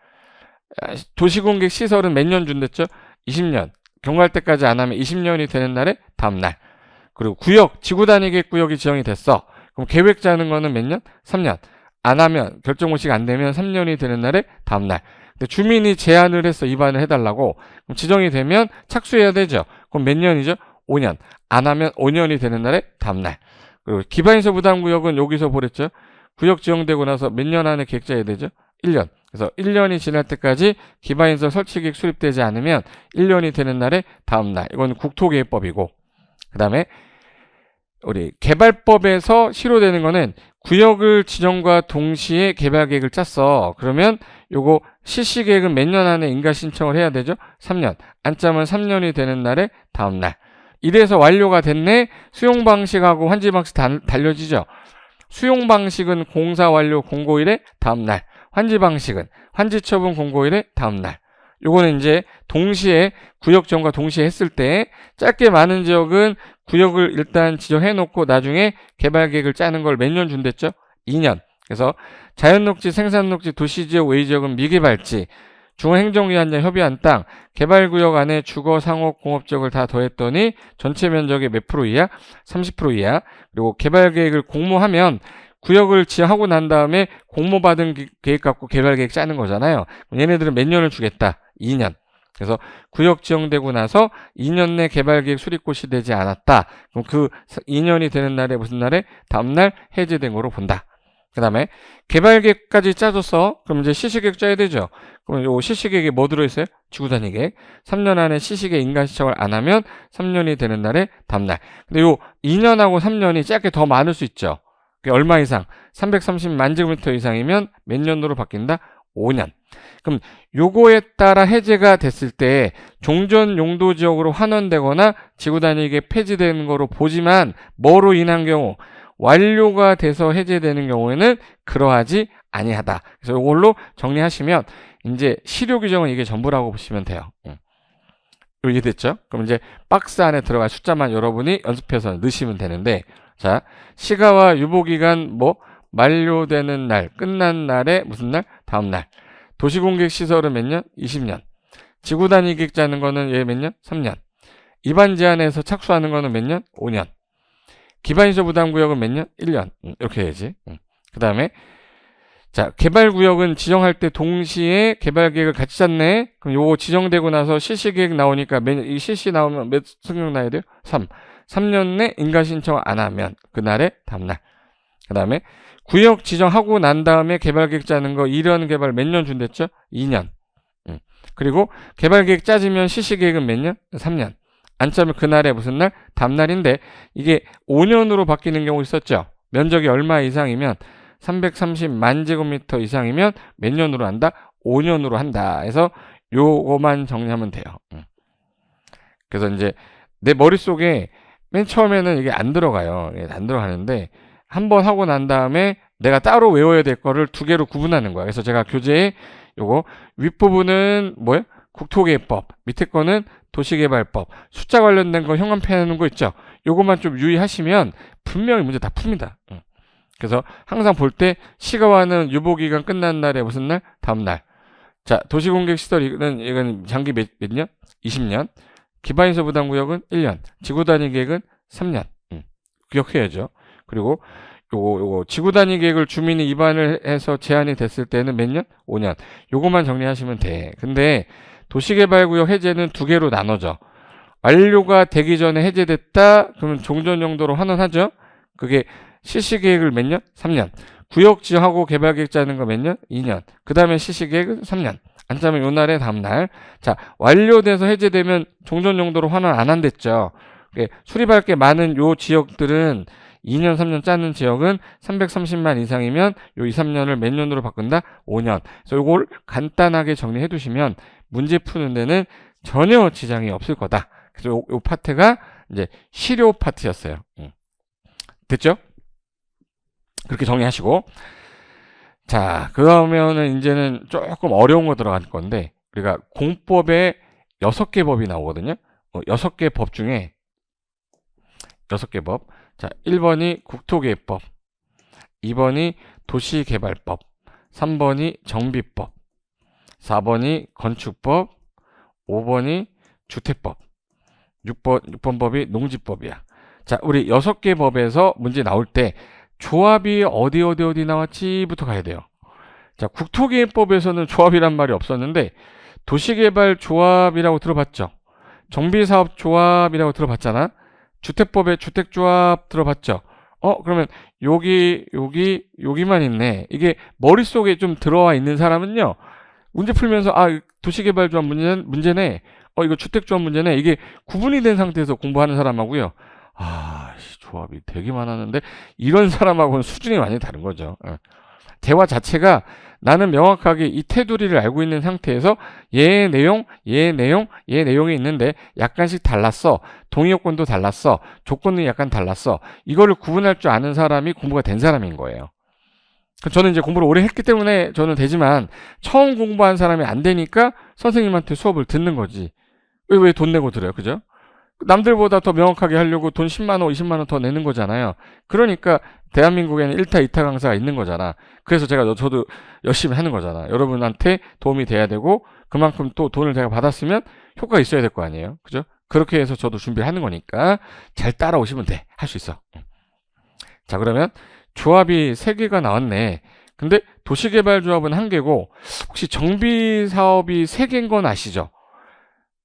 도시공객 시설은 몇 년 준댔죠? 20년. 경과할 때까지 안 하면 20년이 되는 날에 다음 날. 그리고 구역, 지구단위계획 구역이 지정이 됐어. 그럼 계획 짜는 거는 몇 년? 3년. 안 하면 결정고시가 안 되면 3년이 되는 날에 다음 날. 근데 주민이 제안을 해서 입안을 해달라고. 그럼 지정이 되면 착수해야 되죠. 그럼 몇 년이죠? 5년. 안 하면 5년이 되는 날에 다음 날. 그리고 기반인서 부담구역은 여기서 보랬죠. 구역 지정되고 나서 몇 년 안에 계획 짜야 되죠? 1년. 그래서 1년이 지날 때까지 기반인설 설치계획 수립되지 않으면 1년이 되는 날에 다음 날. 이건 국토계획법이고. 그 다음에 우리 개발법에서 실효되는 거는 구역을 지정과 동시에 개발계획을 짰어. 그러면 요거 실시계획은 몇 년 안에 인가 신청을 해야 되죠? 3년. 안 짜면 3년이 되는 날에 다음 날. 이래서 완료가 됐네. 수용 방식하고 환지 방식 달려지죠. 수용 방식은 공사 완료 공고일에 다음 날. 환지 방식은 환지 처분 공고일에 다음 날. 요거는 이제 동시에 구역 지정과 동시에 했을 때 짧게 많은 지역은 구역을 일단 지정해 놓고 나중에 개발 계획을 짜는 걸 몇 년 준댔죠? 2년. 그래서 자연녹지, 생산녹지, 도시지역, 외지역은 미개발지, 중앙행정위원장 협의한 땅, 개발구역 안에 주거, 상업, 공업지역을 다 더했더니 전체 면적의 몇 프로 이하? 30% 이하. 그리고 개발계획을 공모하면 구역을 지정하고 난 다음에 공모받은 계획 갖고 개발계획 짜는 거잖아요. 얘네들은 몇 년을 주겠다? 2년. 그래서 구역 지정되고 나서 2년 내 개발계획 수립고시 되지 않았다. 그럼 그 2년이 되는 날에 무슨 날에? 다음날 해제된 거로 본다. 그 다음에 개발계획까지 짜줬어. 그럼 이제 실시계획 짜야 되죠. 그럼 요 실시계획에 뭐 들어있어요? 지구단위계획. 3년 안에 실시계획 인가 신청을 안 하면 3년이 되는 날에 다음날. 근데 요 2년하고 3년이 짧게 더 많을 수 있죠. 그게 얼마 이상? 330만 제곱미터 이상이면 몇 년도로 바뀐다? 5년. 그럼 요거에 따라 해제가 됐을 때 종전 용도 지역으로 환원되거나 지구단위계획 폐지되는 거로 보지만 뭐로 인한 경우? 완료가 돼서 해제되는 경우에는 그러하지 아니하다. 그래서 이걸로 정리하시면 이제 실효 규정은 이게 전부라고 보시면 돼요. 이해됐죠? 그럼 이제 박스 안에 들어갈 숫자만 여러분이 연습해서 넣으시면 되는데, 자, 시가와 유보기간 뭐 만료되는 날, 끝난 날에 무슨 날? 다음 날. 도시공객 시설은 몇 년? 20년. 지구단위계획 짜는 거는 얘 몇 년? 3년. 입안 제한에서 착수하는 거는 몇 년? 5년. 기반인설 부담구역은 몇 년? 1년. 이렇게 해야지. 그 다음에 자, 개발구역은 지정할 때 동시에 개발계획을 같이 짰네. 그럼 요거 지정되고 나서 실시계획 나오니까 이 실시 나오면 몇 승용 나야 돼요? 3년 내 인가 신청 안 하면 그날에 다음날. 그 다음에 구역 지정하고 난 다음에 개발계획 짜는 거 1년 개발 몇 년 준댔죠? 2년. 그리고 개발계획 짜지면 실시계획은 몇 년? 3년. 안 짜면 그날에 무슨 날? 다음날인데 이게 5년으로 바뀌는 경우 있었죠. 면적이 얼마 이상이면 330만 제곱미터 이상이면 몇 년으로 한다? 5년으로 한다. 해서 요거만 정리하면 돼요. 그래서 이제 내 머릿속에 맨 처음에는 이게 안 들어가요. 안 들어가는데 한번 하고 난 다음에 내가 따로 외워야 될 거를 두 개로 구분하는 거야. 그래서 제가 교재에 요거 윗부분은 뭐예요? 국토계획법, 밑에 거는 도시개발법, 숫자 관련된 거 형광펜 하는 거 있죠? 요것만 좀 유의하시면 분명히 문제 다 풉니다. 그래서 항상 볼 때 시가와는 유보기간 끝난 날에 무슨 날? 다음 날. 자, 도시공객시설 이건 장기 몇 년? 20년. 기반인설 부담구역은 1년. 지구단위계획은 3년. 기억해야죠. 그리고 요거 지구단위계획을 주민이 입안을 해서 제한이 됐을 때는 몇 년? 5년. 요것만 정리하시면 돼. 근데 도시개발구역 해제는 두 개로 나눠져. 완료가 되기 전에 해제됐다? 그러면 종전용도로 환원하죠? 그게 실시계획을 몇 년? 3년. 구역 지정하고 개발계획 짜는 거 몇 년? 2년. 그 다음에 실시계획은 3년. 안 짜면 요 날에 다음날. 자, 완료돼서 해제되면 종전용도로 환원 안 한댔죠. 수립할 게 많은 요 지역들은 2년, 3년 짜는 지역은 330만 이상이면 요 2, 3년을 몇 년으로 바꾼다? 5년. 그래서 요걸 간단하게 정리해 두시면 문제 푸는 데는 전혀 지장이 없을 거다. 그래서 요 파트가 이제 실효 파트였어요. 됐죠? 그렇게 정리하시고. 자, 그러면은 이제는 조금 어려운 거 들어갈 건데, 우리가 공법에 6개 법이 나오거든요. 6개 법 중에 6개 법. 자, 1번이 국토계획법, 2번이 도시개발법, 3번이 정비법, 4번이 건축법, 5번이 주택법, 6번 법이 농지법이야. 자, 우리 6개 법에서 문제 나올 때 조합이 어디 나왔지부터 가야 돼요. 자, 국토계획법에서는 조합이란 말이 없었는데 도시개발 조합이라고 들어봤죠? 정비사업 조합이라고 들어봤잖아? 주택법에 주택조합 들어봤죠? 그러면 여기만 있네. 이게 머릿속에 좀 들어와 있는 사람은요, 문제 풀면서, 도시개발조합 문제네. 이거 주택조합 문제네. 이게 구분이 된 상태에서 공부하는 사람하고요. 조합이 되게 많았는데, 이런 사람하고는 수준이 많이 다른 거죠. 대화 자체가 나는 명확하게 이 테두리를 알고 있는 상태에서 얘의 내용, 얘의 내용, 얘의 내용이 있는데 약간씩 달랐어. 동의 요건도 달랐어. 조건이 약간 달랐어. 이거를 구분할 줄 아는 사람이 공부가 된 사람인 거예요. 저는 이제 공부를 오래 했기 때문에 저는 되지만, 처음 공부한 사람이 안 되니까 선생님한테 수업을 듣는 거지. 왜 돈 내고 들어요? 그죠? 남들보다 더 명확하게 하려고 돈 10만 원, 20만 원 더 내는 거잖아요. 그러니까 대한민국에는 1타, 2타 강사가 있는 거잖아. 그래서 저도 열심히 하는 거잖아. 여러분한테 도움이 돼야 되고, 그만큼 또 돈을 제가 받았으면 효과가 있어야 될 거 아니에요. 그죠? 그렇게 해서 저도 준비를 하는 거니까 잘 따라오시면 돼. 할 수 있어. 자, 그러면 조합이 3개가 나왔네. 근데 도시개발조합은 1개고, 혹시 정비사업이 3개인 건 아시죠?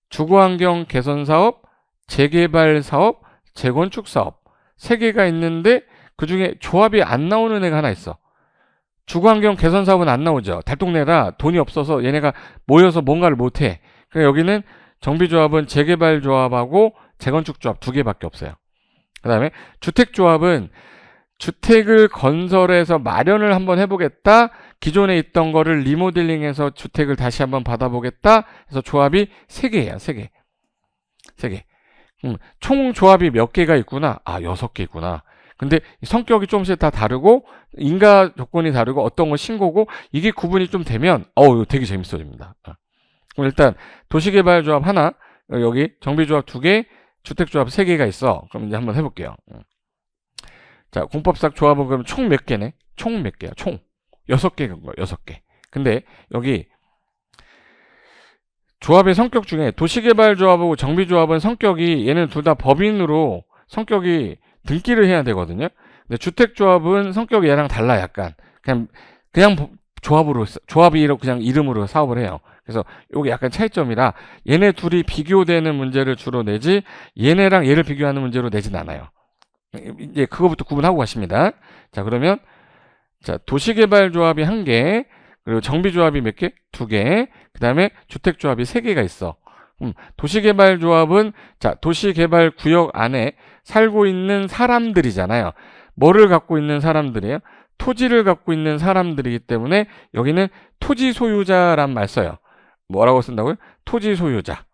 주거환경 개선사업, 재개발사업, 재건축사업 3개가 있는데 그 중에 조합이 안 나오는 애가 하나 있어. 주거환경 개선사업은 안 나오죠. 달동네라 돈이 없어서 얘네가 모여서 뭔가를 못해. 그러니까 여기는 정비조합은 재개발조합하고 재건축조합 2개밖에 없어요. 그 다음에 주택조합은 주택을 건설해서 마련을 한번 해보겠다. 기존에 있던 거를 리모델링해서 주택을 다시 한번 받아보겠다. 그래서 조합이 3개예요. 3개. 총 조합이 몇 개가 있구나? 6개 있구나. 근데 성격이 조금씩 다 다르고, 인가 조건이 다르고, 어떤 건 신고고, 이게 구분이 좀 되면, 이거 되게 재밌어집니다. 그럼 일단, 도시개발조합 하나, 여기 정비조합 2개, 주택조합 3개가 있어. 그럼 이제 한번 해볼게요. 자, 공법상 조합은 그럼 총 몇 개네? 총 몇 개야? 총 6개인 거예요. 6개. 근데 여기 조합의 성격 중에 도시개발조합하고 정비조합은 성격이, 얘는 둘 다 법인으로 성격이 등기를 해야 되거든요. 근데 주택조합은 성격이 얘랑 달라. 약간 그냥 조합이 그냥 이름으로 사업을 해요. 그래서 요게 약간 차이점이라 얘네 둘이 비교되는 문제를 주로 내지, 얘네랑 얘를 비교하는 문제로 내진 않아요. 이제 그거부터 구분하고 가십니다. 자, 그러면 도시개발조합이 1개, 그리고 정비조합이 몇 개? 2개. 그 다음에 주택조합이 3개가 있어. 도시개발조합은 도시개발구역 안에 살고 있는 사람들이잖아요. 뭐를 갖고 있는 사람들이에요? 토지를 갖고 있는 사람들이기 때문에 여기는 토지 소유자란 말 써요. 뭐라고 쓴다고요? 토지 소유자.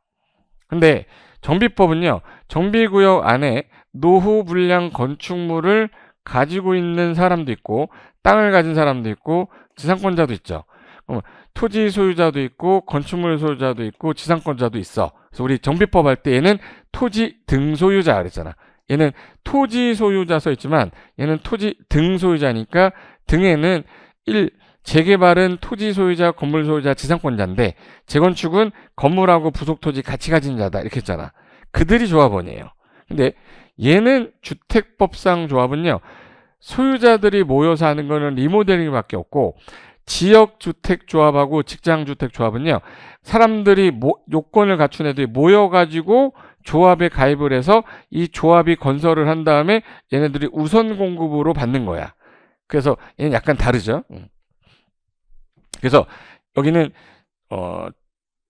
근데 정비법은요, 정비구역 안에 노후 불량 건축물을 가지고 있는 사람도 있고, 땅을 가진 사람도 있고, 지상권자도 있죠. 토지 소유자도 있고, 건축물 소유자도 있고, 지상권자도 있어. 그래서 우리 정비법 할 때 얘는 토지 등 소유자 그랬잖아. 얘는 토지 소유자 써 있지만 얘는 토지 등 소유자니까, 등에는 재개발은 토지 소유자, 건물 소유자, 지상권자인데, 재건축은 건물하고 부속 토지 같이 가진 자다 이렇게 했잖아. 그들이 조합원이에요. 근데 얘는 주택법상 조합은요, 소유자들이 모여서 하는 거는 리모델링밖에 없고, 지역주택조합하고 직장주택조합은요, 사람들이 요건을 갖춘 애들이 모여가지고 조합에 가입을 해서 이 조합이 건설을 한 다음에 얘네들이 우선 공급으로 받는 거야. 그래서 얘는 약간 다르죠. 그래서 여기는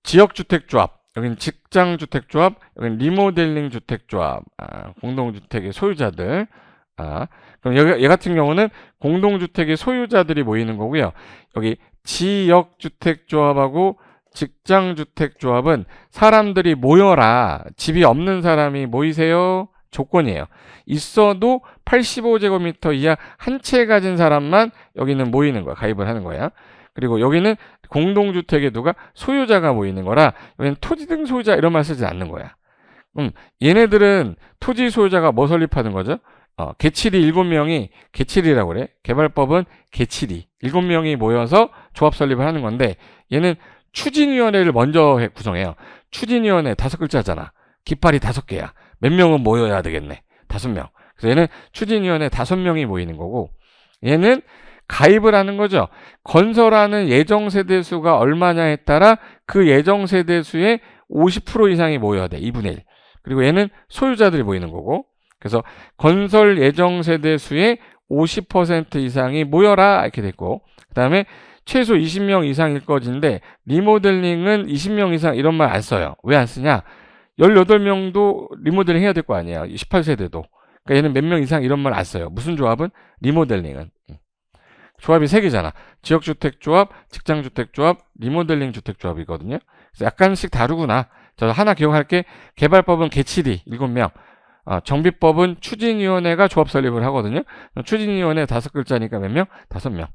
지역주택조합, 여기는 직장주택조합, 여기는 리모델링 주택조합, 공동주택의 소유자들. 그럼 얘 같은 경우는 공동주택의 소유자들이 모이는 거고요. 여기 지역주택조합하고 직장주택조합은 사람들이 모여라. 집이 없는 사람이 모이세요. 조건이에요. 있어도 85제곱미터 이하 한 채 가진 사람만 여기는 모이는 거야. 가입을 하는 거야. 그리고 여기는 공동주택에 누가 소유자가 모이는 거라, 여기는 토지 등 소유자 이런 말 쓰지 않는 거야. 얘네들은 토지 소유자가 뭐 설립하는 거죠? 개칠이 7명이, 개칠이라고 그래. 개발법은 개칠이 7명이 모여서 조합 설립을 하는 건데, 얘는 추진위원회를 먼저 구성해요. 추진위원회 5글자잖아. 깃발이 5개야. 몇 명은 모여야 되겠네. 5명. 그래서 얘는 추진위원회 5명이 모이는 거고, 얘는 가입을 하는 거죠. 건설하는 예정세대수가 얼마냐에 따라 그 예정세대수의 50% 이상이 모여야 돼. 2분의 1. 그리고 얘는 소유자들이 모이는 거고, 그래서 건설 예정 세대 수의 50% 이상이 모여라 이렇게 됐고, 그 다음에 최소 20명 이상일 것인데 리모델링은 20명 이상 이런 말 안 써요. 왜 안 쓰냐? 18명도 리모델링 해야 될 거 아니에요. 18세대도. 그러니까 얘는 몇 명 이상 이런 말 안 써요. 무슨 조합은? 리모델링은. 조합이 3개잖아. 지역주택조합, 직장주택조합, 리모델링 주택조합이거든요. 그래서 약간씩 다르구나. 저 하나 기억할게. 개발법은 개칠이 7명. 정비법은 추진위원회가 조합 설립을 하거든요. 추진위원회 5글자니까 몇 명? 5명.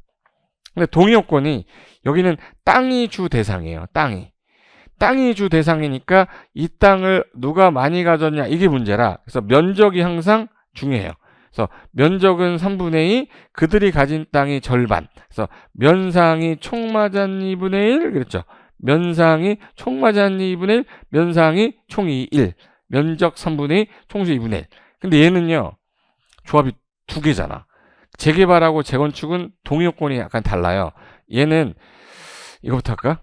근데 동의요건이 여기는 땅이 주 대상이에요. 땅이 주 대상이니까 이 땅을 누가 많이 가졌냐 이게 문제라. 그래서 면적이 항상 중요해요. 그래서 면적은 3분의 2, 그들이 가진 땅이 절반. 그래서 면상이 총 맞았니 2분의 1 그랬죠. 면상이 총 맞았니 2분의 1, 면상이 총이 1. 면적 3분의 2, 총수 2분의 1. 근데 얘는요. 조합이 2개잖아. 재개발하고 재건축은 동의요건이 약간 달라요. 얘는 이거부터 할까?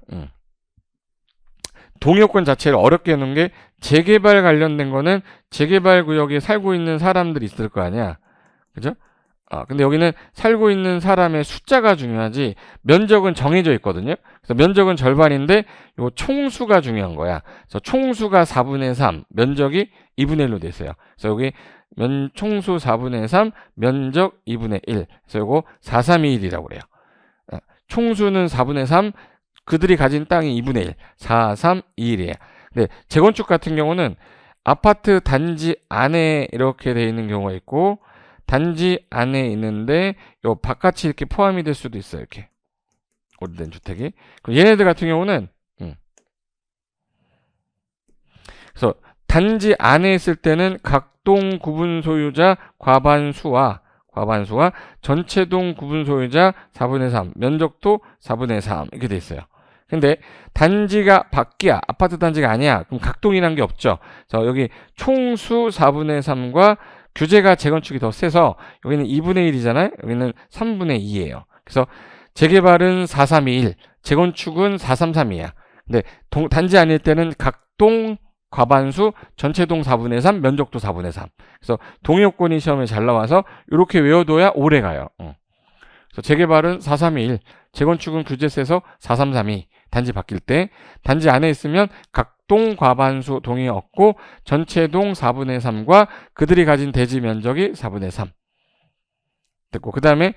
동의요건 자체를 어렵게 해놓은 게 재개발 관련된 거는 재개발 구역에 살고 있는 사람들이 있을 거 아니야. 그죠? 근데 여기는 살고 있는 사람의 숫자가 중요하지 면적은 정해져 있거든요. 그래서 면적은 절반인데 요 총수가 중요한 거야. 그래서 총수가 4분의 3, 면적이 2분의 1로 돼 있어요. 그래서 여기 총수 4분의 3, 면적 2분의 1. 그래서 요거 4321이라고 그래요. 총수는 4분의 3, 그들이 가진 땅이 2분의 1, 4321이에요. 근데 재건축 같은 경우는 아파트 단지 안에 이렇게 돼 있는 경우가 있고 단지 안에 있는데 요 바깥이 이렇게 포함이 될 수도 있어요. 이렇게 오래된 주택이. 그럼 얘네들 같은 경우는 그래서 단지 안에 있을 때는 각동 구분 소유자 과반수와 전체 동 구분 소유자 4분의 3, 면적도 4분의 3 이렇게 돼 있어요. 근데 단지가 밖이야. 아파트 단지가 아니야. 그럼 각동이란 게 없죠. 자, 여기 총수 4분의 3과 규제가 재건축이 더 세서 여기는 2분의 1이잖아요. 여기는 3분의 2예요. 그래서 재개발은 4321, 재건축은 4332야. 근데 단지 아닐 때는 각동 과반수, 전체 동 4분의 3, 면적도 4분의 3. 그래서 동의요건이 시험에 잘 나와서 이렇게 외워둬야 오래 가요. 그래서 재개발은 4321, 재건축은 규제 세서 4332. 단지 바뀔 때 단지 안에 있으면 각동 과반수 동의 없고 전체 동 4분의 3과 그들이 가진 대지 면적이 4분의 3 됐고, 그 다음에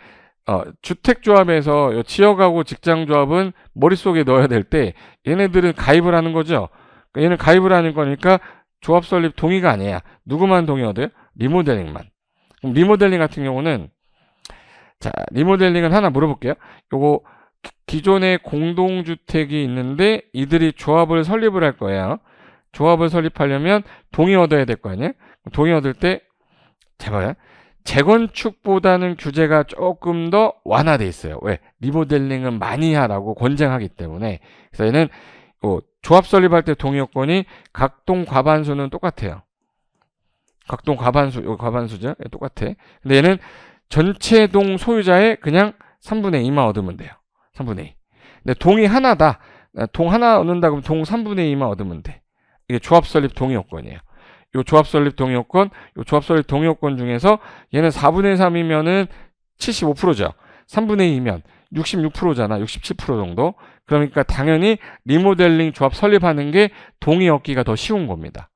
주택조합에서 지역하고 직장조합은 머릿속에 넣어야 될 때 얘네들은 가입을 하는 거죠. 얘는 가입을 하는 거니까 조합 설립 동의가 아니야. 누구만 동의 얻어요? 리모델링만. 그럼 리모델링 같은 경우는 자, 리모델링은 하나 물어볼게요. 요거 기존에 공동주택이 있는데 이들이 조합을 설립을 할 거예요. 조합을 설립하려면 동의 얻어야 될 거 아니에요? 동의 얻을 때 제발 재건축보다는 규제가 조금 더 완화돼 있어요. 왜? 리모델링은 많이 하라고 권장하기 때문에. 그래서 얘는 조합 설립할 때 동의 요건이 각동 과반수는 똑같아요. 각동 과반수, 요 과반수죠? 똑같아. 근데 얘는 전체 동 소유자의 그냥 3분의 2만 얻으면 돼요. 3분의 2. 근데 동이 하나다. 동 하나 얻는다 그러면 동 3분의 2만 얻으면 돼. 이게 조합 설립 동의 요건이에요. 요 조합 설립 동의 요건, 요 조합 설립 동의 요건 중에서 얘는 4분의 3이면은 75%죠. 3분의 2면 66%잖아. 67% 정도. 그러니까 당연히 리모델링 조합 설립하는 게 동의 얻기가 더 쉬운 겁니다.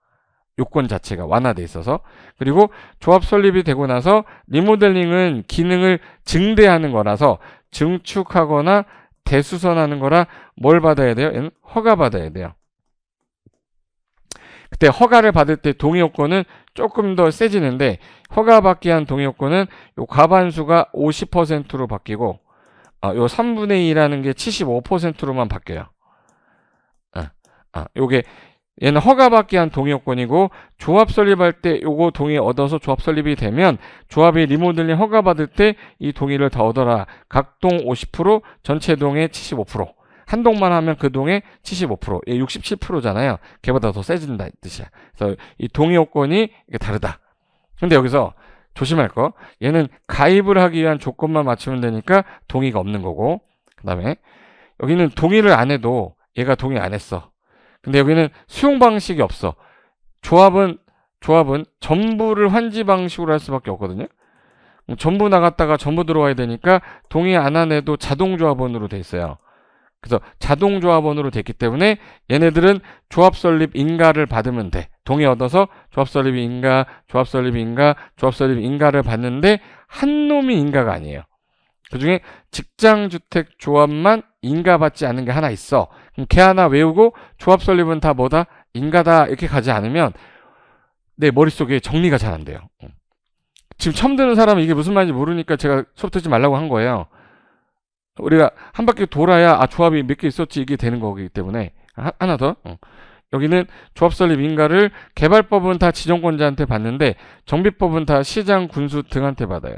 요건 자체가 완화돼 있어서. 그리고 조합 설립이 되고 나서 리모델링은 기능을 증대하는 거라서 증축하거나 대수선하는 거라 뭘 받아야 돼요? 얘는 허가 받아야 돼요. 그때 허가를 받을 때 동의 요건은 조금 더 세지는데 허가받기 위한 동의 요건은 요 과반수가 50%로 바뀌고 요 3분의 2라는 게 75%로만 바뀌어요. 요게 얘는 허가받기 위한 동의 요건이고 조합 설립할 때 요거 동의 얻어서 조합 설립이 되면 조합이 리모델링 허가받을 때 이 동의를 다 얻어라. 각 동 50%, 전체 동의 75%. 한 동만 하면 그 동의 75%, 얘 67%잖아요. 걔보다 더 세진다 이 뜻이야. 그래서 이 동의 요건이 다르다. 근데 여기서 조심할 거, 얘는 가입을 하기 위한 조건만 맞추면 되니까 동의가 없는 거고, 그 다음에 여기는 동의를 안 해도 얘가 동의 안 했어. 근데 여기는 수용 방식이 없어. 조합은 조합은 전부를 환지 방식으로 할 수밖에 없거든요. 전부 나갔다가 전부 들어와야 되니까 동의 안 한 애도 자동조합원으로 돼 있어요. 그래서 자동조합원으로 됐기 때문에 얘네들은 조합설립 인가를 받으면 돼. 동의 얻어서 조합설립 인가, 조합설립 인가, 조합설립 인가를 받는데 한 놈이 인가가 아니에요. 그중에 직장주택조합만 인가받지 않는 게 하나 있어. 그럼 걔 하나 외우고 조합설립은 다 뭐다? 인가다 이렇게 가지 않으면 내 머릿속에 정리가 잘 안 돼요. 지금 처음 듣는 사람은 이게 무슨 말인지 모르니까 제가 수업 듣지 말라고 한 거예요. 우리가 한 바퀴 돌아야 조합이 몇 개 있었지 이게 되는 거기 때문에 하나 더. 여기는 조합설립 인가를 개발법은 다 지정권자한테 받는데 정비법은 다 시장, 군수 등한테 받아요.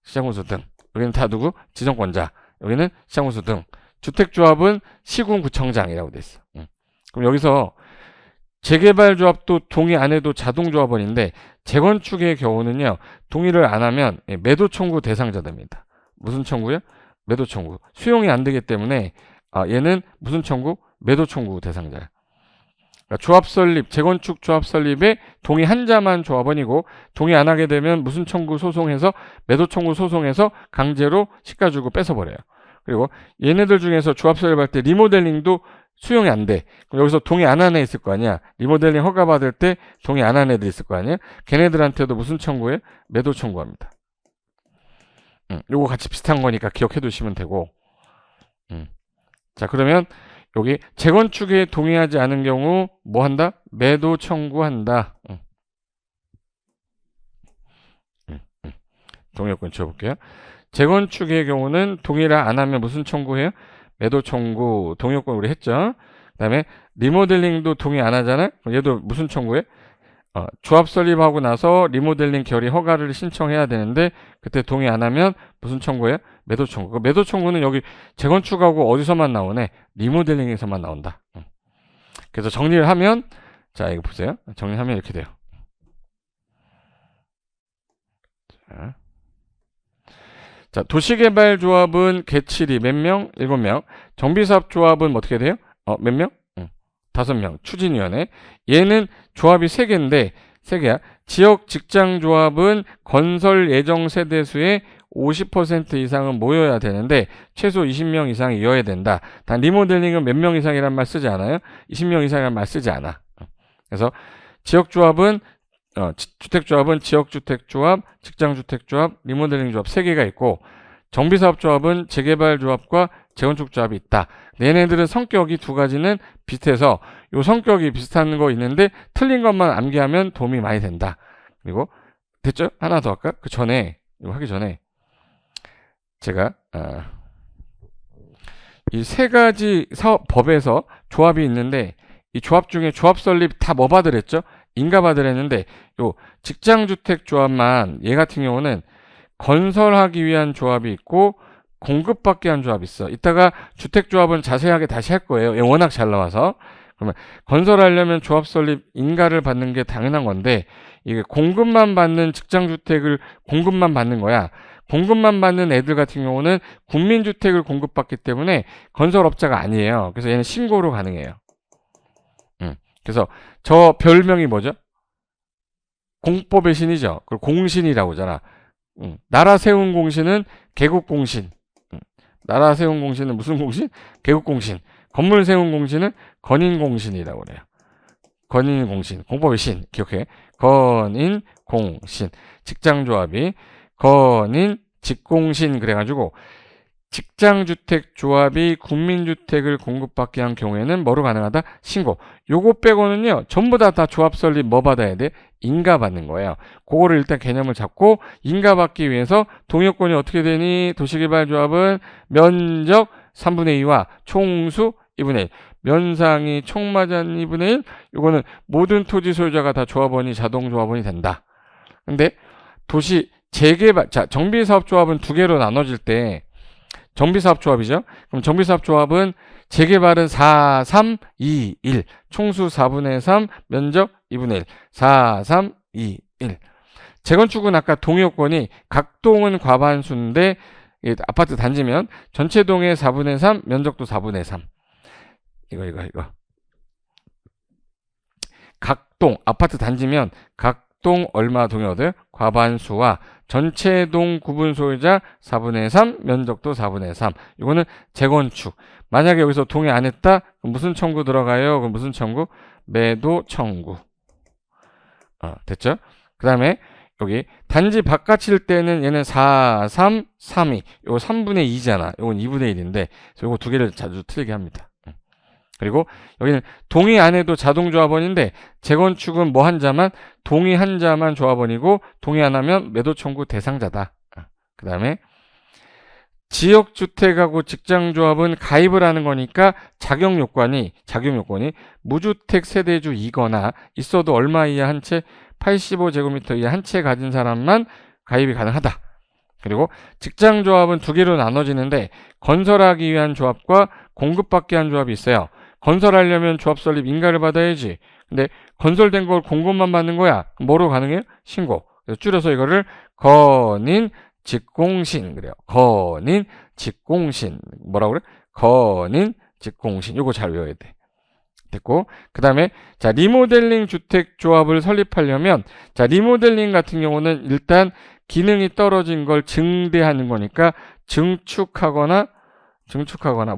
시장, 군수 등. 여기는 다 누구? 지정권자. 여기는 시장, 군수 등. 주택조합은 시군구청장이라고 돼 있어. 그럼 여기서 재개발조합도 동의 안 해도 자동조합원인데 재건축의 경우는요. 동의를 안 하면 매도 청구 대상자 됩니다. 무슨 청구요? 매도 청구. 수용이 안 되기 때문에 얘는 무슨 청구? 매도 청구 대상자야. 그러니까 조합 설립, 재건축 조합 설립에 동의 한 자만 조합원이고 동의 안 하게 되면 무슨 청구 소송해서 매도 청구 소송해서 강제로 시가 주고 뺏어버려요. 그리고 얘네들 중에서 조합 설립할 때 리모델링도 수용이 안 돼. 그럼 여기서 동의 안 한 애 있을 거 아니야. 리모델링 허가 받을 때 동의 안 한 애들 있을 거 아니야. 걔네들한테도 무슨 청구해? 매도 청구합니다. 요거 같이 비슷한 거니까 기억해 두시면 되고. 자, 그러면 여기 재건축에 동의하지 않은 경우 뭐 한다? 매도 청구한다. 동의요건 지워볼게요. 재건축의 경우는 동의를 안 하면 무슨 청구해요? 매도 청구. 동의요건 우리 했죠. 그 다음에 리모델링도 동의 안 하잖아요. 그럼 얘도 무슨 청구해? 조합 설립하고 나서 리모델링 결의 허가를 신청해야 되는데 그때 동의 안 하면 무슨 청구예요? 매도 청구. 매도 청구는 여기 재건축하고 어디서만 나오네? 리모델링에서만 나온다. 그래서 정리를 하면 자 이거 보세요. 정리하면 이렇게 돼요. 자, 도시개발조합은 개칠이 몇 명? 7명. 정비사업조합은 어떻게 돼요? 몇 명? 5명. 추진위원회. 얘는 조합이 3개인데 3개야. 지역 직장조합은 건설 예정 세대수의 50% 이상은 모여야 되는데 최소 20명 이상이어야 된다. 단 리모델링은 몇 명 이상이란 말 쓰지 않아요? 20명 이상이란 말 쓰지 않아. 그래서 지역조합은 주택조합은 지역주택조합, 직장주택조합, 리모델링조합 3개가 있고 정비사업조합은 재개발조합과 재건축조합이 있다. 얘네들은 성격이 2가지는 비슷해서 요 성격이 비슷한 거 있는데 틀린 것만 암기하면 도움이 많이 된다. 그리고 됐죠? 하나 더 할까? 그 전에 이거 하기 전에 제가 이 3가지 법에서 조합이 있는데 이 조합 중에 조합 설립 다 뭐 받으랬죠? 인가 받으랬는데 요 직장주택조합만 얘 같은 경우는 건설하기 위한 조합이 있고 공급받기 위한 조합이 있어. 이따가 주택조합은 자세하게 다시 할 거예요. 얘 워낙 잘 나와서. 그러면 건설하려면 조합 설립 인가를 받는 게 당연한 건데 이게 공급만 받는 직장주택을 공급만 받는 거야. 공급만 받는 애들 같은 경우는 국민주택을 공급받기 때문에 건설업자가 아니에요. 그래서 얘는 신고로 가능해요. 그래서 저 별명이 뭐죠? 공법의 신이죠. 그걸 공신이라고 하잖아. 나라 세운 공신은 개국공신. 나라 세운 공신은 무슨 공신? 개국공신. 건물 세운 공신은 건인공신이라고 그래요. 건인공신. 공법의 신. 기억해. 건인공신. 직장조합이 건인 직공신 그래가지고 직장주택조합이 국민주택을 공급받게 한 경우에는 뭐로 가능하다? 신고. 요거 빼고는요. 전부 다 조합 설립 뭐 받아야 돼? 인가 받는 거예요. 그거를 일단 개념을 잡고 인가 받기 위해서 동의요건이 어떻게 되니? 도시개발조합은 면적 3분의 2와 총수 2분의 1. 면상이 총마잔 2분의 1. 요거는 모든 토지 소유자가 다 조합원이 자동조합원이 된다. 근데 도시 재개발, 자, 정비사업조합은 2개로 나눠질 때 정비사업조합이죠. 그럼 정비사업조합은 재개발은 4, 3, 2, 1. 총수 4분의 3, 면적 2분의 1. 4, 3, 2, 1. 재건축은 아까 동의요건이 각 동은 과반수인데 아파트 단지면 전체 동의 4분의 3, 면적도 4분의 3. 이거. 각동, 아파트 단지면 각동 얼마 동의 얻어요? 과반수와 전체 동 구분 소유자 4분의 3, 면적도 4분의 3. 이거는 재건축. 만약에 여기서 동의 안 했다? 그럼 무슨 청구 들어가요? 그럼 무슨 청구? 매도 청구. 됐죠? 그 다음에 여기 단지 바깥일 때는 얘는 4, 3, 3이 요거 3분의 2잖아. 요건 2분의 1인데 요거 두 개를 자주 틀리게 합니다. 그리고 여기는 동의 안 해도 자동조합원인데 재건축은 뭐 한 자만 동의 한 자만 조합원이고 동의 안 하면 매도 청구 대상자다. 그 다음에 지역주택하고 직장조합은 가입을 하는 거니까 작용 요건이 무주택 세대주이거나 있어도 얼마 이하 한 채 85제곱미터 이하 한 채 가진 사람만 가입이 가능하다. 그리고 직장조합은 두 개로 나눠지는데 건설하기 위한 조합과 공급받기 위한 조합이 있어요. 건설하려면 조합 설립 인가를 받아야지. 근데 건설된 걸 공급만 받는 거야. 뭐로 가능해요? 신고. 그래서 줄여서 이거를 건인 직공신 그래요. 건인 직공신. 뭐라고 그래? 건인 직공신. 요거 잘 외워야 돼. 됐고, 그 다음에 자 리모델링 주택 조합을 설립하려면 자 리모델링 같은 경우는 일단 기능이 떨어진 걸 증대하는 거니까 증축하거나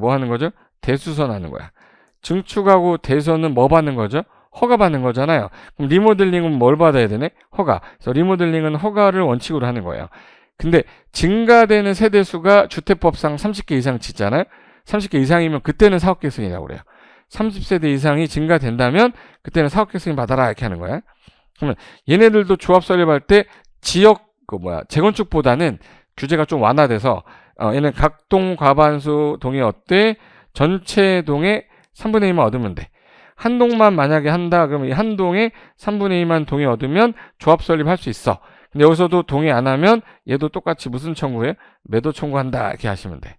뭐 하는 거죠? 대수선하는 거야. 증축하고 대선은 뭐 받는 거죠? 허가 받는 거잖아요. 그럼 리모델링은 뭘 받아야 되네? 허가. 그래서 리모델링은 허가를 원칙으로 하는 거예요. 근데 증가되는 세대수가 주택법상 30개 이상 짓잖아요. 30개 이상이면 그때는 사업계 승인이라고 그래요. 30세대 이상이 증가된다면 그때는 사업계 승인 받아라 이렇게 하는 거야. 그러면 얘네들도 조합 설립할 때 지역 재건축보다는 규제가 좀 완화돼서 얘는 각동 과반수 동의 어때? 전체 동의 3분의 2만 얻으면 돼. 한 동만 만약에 한다 그러면 이 한 동에 3분의 2만 동의 얻으면 조합 설립할 수 있어. 근데 여기서도 동의 안 하면 얘도 똑같이 무슨 청구해? 매도 청구한다 이렇게 하시면 돼.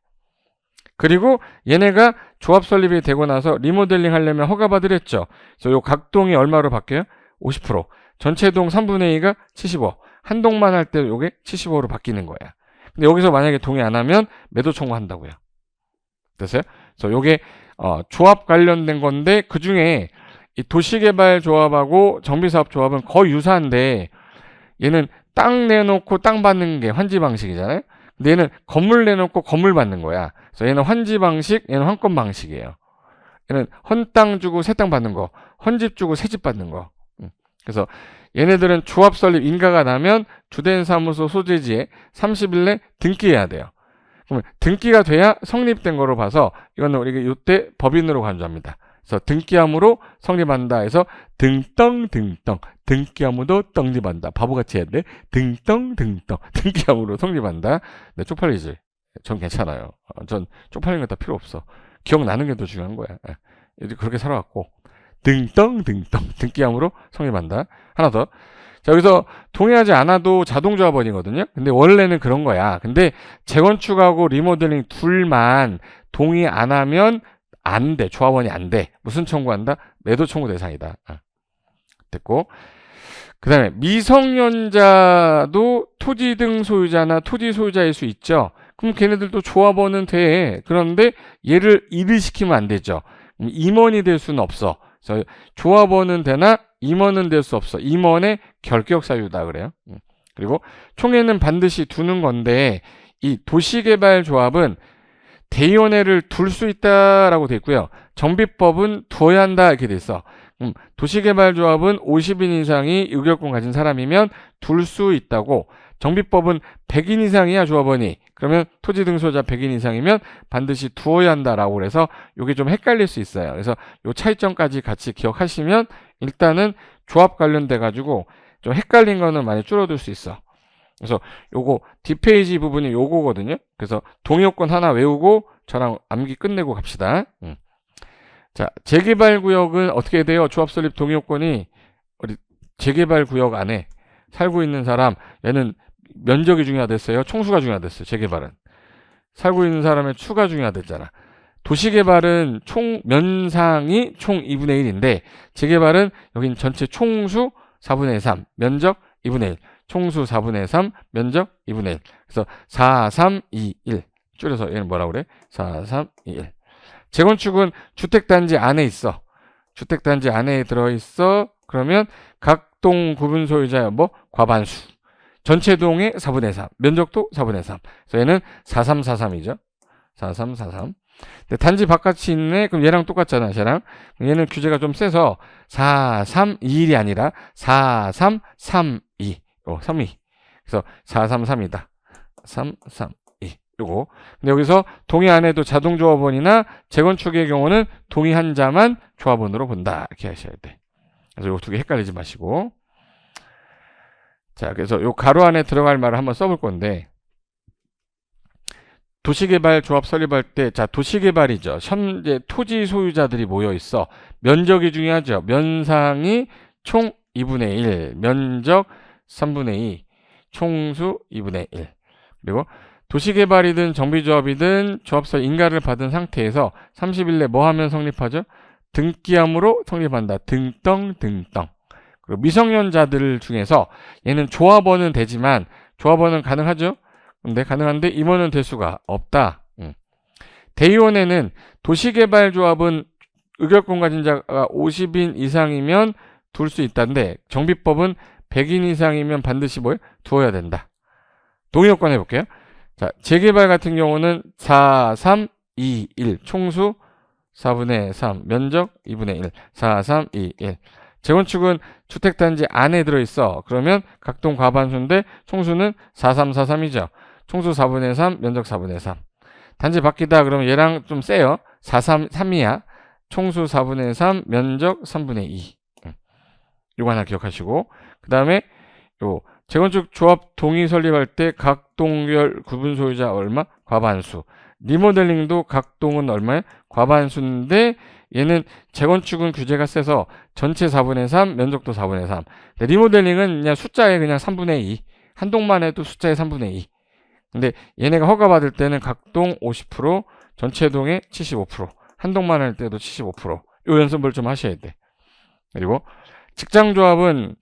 그리고 얘네가 조합 설립이 되고 나서 리모델링 하려면 허가 받으랬죠. 그래서 요 각동이 얼마로 바뀌어요? 50%. 전체 동 3분의 2가 75. 한 동만 할 때 요게 75로 바뀌는 거야. 근데 여기서 만약에 동의 안 하면 매도 청구한다고요. 됐어요? 그래서 요게 조합 관련된 건데 그 중에 이 도시개발 조합하고 정비사업 조합은 거의 유사한데 얘는 땅 내놓고 땅 받는 게 환지 방식이잖아요. 근데 얘는 건물 내놓고 건물 받는 거야. 그래서 얘는 환지 방식, 얘는 환권 방식이에요. 얘는 헌 땅 주고 새 땅 받는 거, 헌집 주고 새 집 받는 거. 그래서 얘네들은 조합 설립 인가가 나면 주된 사무소 소재지에 30일 내 등기해야 돼요. 그러면 등기가 돼야 성립된 거로 봐서 이거는 우리가 이때 법인으로 간주합니다. 그래서 등기함으로 성립한다 해서 등기함으로 성립한다. 바보같이 해야 돼. 등기함으로 성립한다. 네, 쪽팔리지? 전 괜찮아요. 전 쪽팔리는 거 다 필요 없어. 기억나는 게 더 중요한 거야. 그렇게 살아왔고 등기함으로 성립한다. 하나 더. 자, 여기서 동의하지 않아도 자동조합원이거든요. 근데 원래는 그런 거야. 근데 재건축하고 리모델링 둘만 동의 안 하면 안 돼. 조합원이 안 돼. 무슨 청구한다? 매도 청구 대상이다. 됐고. 그 다음에 미성년자도 토지 등 소유자나 토지 소유자일 수 있죠. 그럼 걔네들도 조합원은 돼. 그런데 얘를 일을 시키면 안 되죠. 임원이 될 수는 없어. 그래서 조합원은 되나 임원은 될 수 없어. 임원의 결격 사유다 그래요. 그리고 총회는 반드시 두는 건데 이 도시개발조합은 대의원회를 둘 수 있다라고 돼 있고요. 정비법은 두어야 한다 이렇게 돼 있어. 도시개발조합은 50인 이상이 의결권 가진 사람이면 둘 수 있다고. 정비법은 100인 이상이야 조합원이. 그러면 토지 등 소유자 100인 이상이면 반드시 두어야 한다라고 그래서 이게 좀 헷갈릴 수 있어요. 그래서 이 차이점까지 같이 기억하시면 일단은 조합 관련돼 가지고 좀 헷갈린 거는 많이 줄어들 수 있어. 그래서 요거 뒷페이지 부분이 요거거든요. 그래서 동의요건 하나 외우고 저랑 암기 끝내고 갑시다. 자, 재개발구역은 어떻게 돼요? 조합 설립 동의요건이 우리 재개발구역 안에 살고 있는 사람, 얘는 면적이 중요하댔어요. 총수가 중요하댔어요. 재개발은. 살고 있는 사람의 추가 중요하댔잖아. 도시개발은 총 면상이 총 2분의 1인데 재개발은 여긴 전체 총수 4분의 3, 면적 2분의 1. 총수 4분의 3, 면적 2분의 1. 그래서 4, 3, 2, 1. 줄여서 얘는 뭐라고 그래? 4, 3, 2, 1. 재건축은 주택단지 안에 있어. 주택단지 안에 들어있어. 그러면 각 동 구분 소유자 뭐 과반수. 전체 동의 4분의 3. 면적도 4분의 3. 그래서 얘는 4343이죠. 4343. 근데 단지 바깥이 있네. 그럼 얘랑 똑같잖아. 쟤랑. 얘는 규제가 좀 세서 4321이 아니라 4332. 32. 그래서 433이다. 332. 요거. 근데 여기서 동의 안 해도 자동 조합원이나 재건축의 경우는 동의 한 자만 조합원으로 본다. 이렇게 하셔야 돼. 그래서 요 두 개 헷갈리지 마시고. 자, 그래서 요 가로 안에 들어갈 말을 한번 써볼 건데, 도시개발 조합 설립할 때, 자, 도시개발이죠. 현재 토지 소유자들이 모여 있어. 면적이 중요하죠. 면상이 총 2분의 1, 면적 3분의 2, 총수 2분의 1. 그리고 도시개발이든 정비조합이든 조합서 인가를 받은 상태에서 30일 내 뭐 하면 성립하죠? 등기함으로 성립한다. 등덩. 그리고 미성년자들 중에서 얘는 조합원은 되지만 조합원은 가능하죠? 근데 가능한데 임원은 될 수가 없다. 대의원에는 도시개발조합은 의결권 가진 자가 50인 이상이면 둘 수 있다는데 정비법은 100인 이상이면 반드시 뭘 두어야 된다. 동의요건 해볼게요. 자, 재개발 같은 경우는 4, 3, 2, 1 총수 4분의 3 면적 2분의 1 4, 3, 2, 1 재건축은 주택단지 안에 들어있어. 그러면 각동 과반수인데 총수는 4343이죠. 총수 4분의 3 면적 4분의 3 단지 바뀌다 그러면 얘랑 좀 세요. 433이야. 총수 4분의 3 면적 3분의 2 요거 하나 기억하시고 그 다음에 요 재건축 조합 동의 설립할 때 각 동별 구분 소유자 얼마? 과반수. 리모델링도 각 동은 얼마야? 과반수인데 얘는 재건축은 규제가 세서 전체 4분의 3, 면적도 4분의 3. 리모델링은 그냥 숫자에 그냥 3분의 2. 한 동만 해도 숫자에 3분의 2. 근데 얘네가 허가받을 때는 각 동 50%, 전체 동의 75%. 한 동만 할 때도 75%. 요 연습을 좀 하셔야 돼. 그리고 직장조합은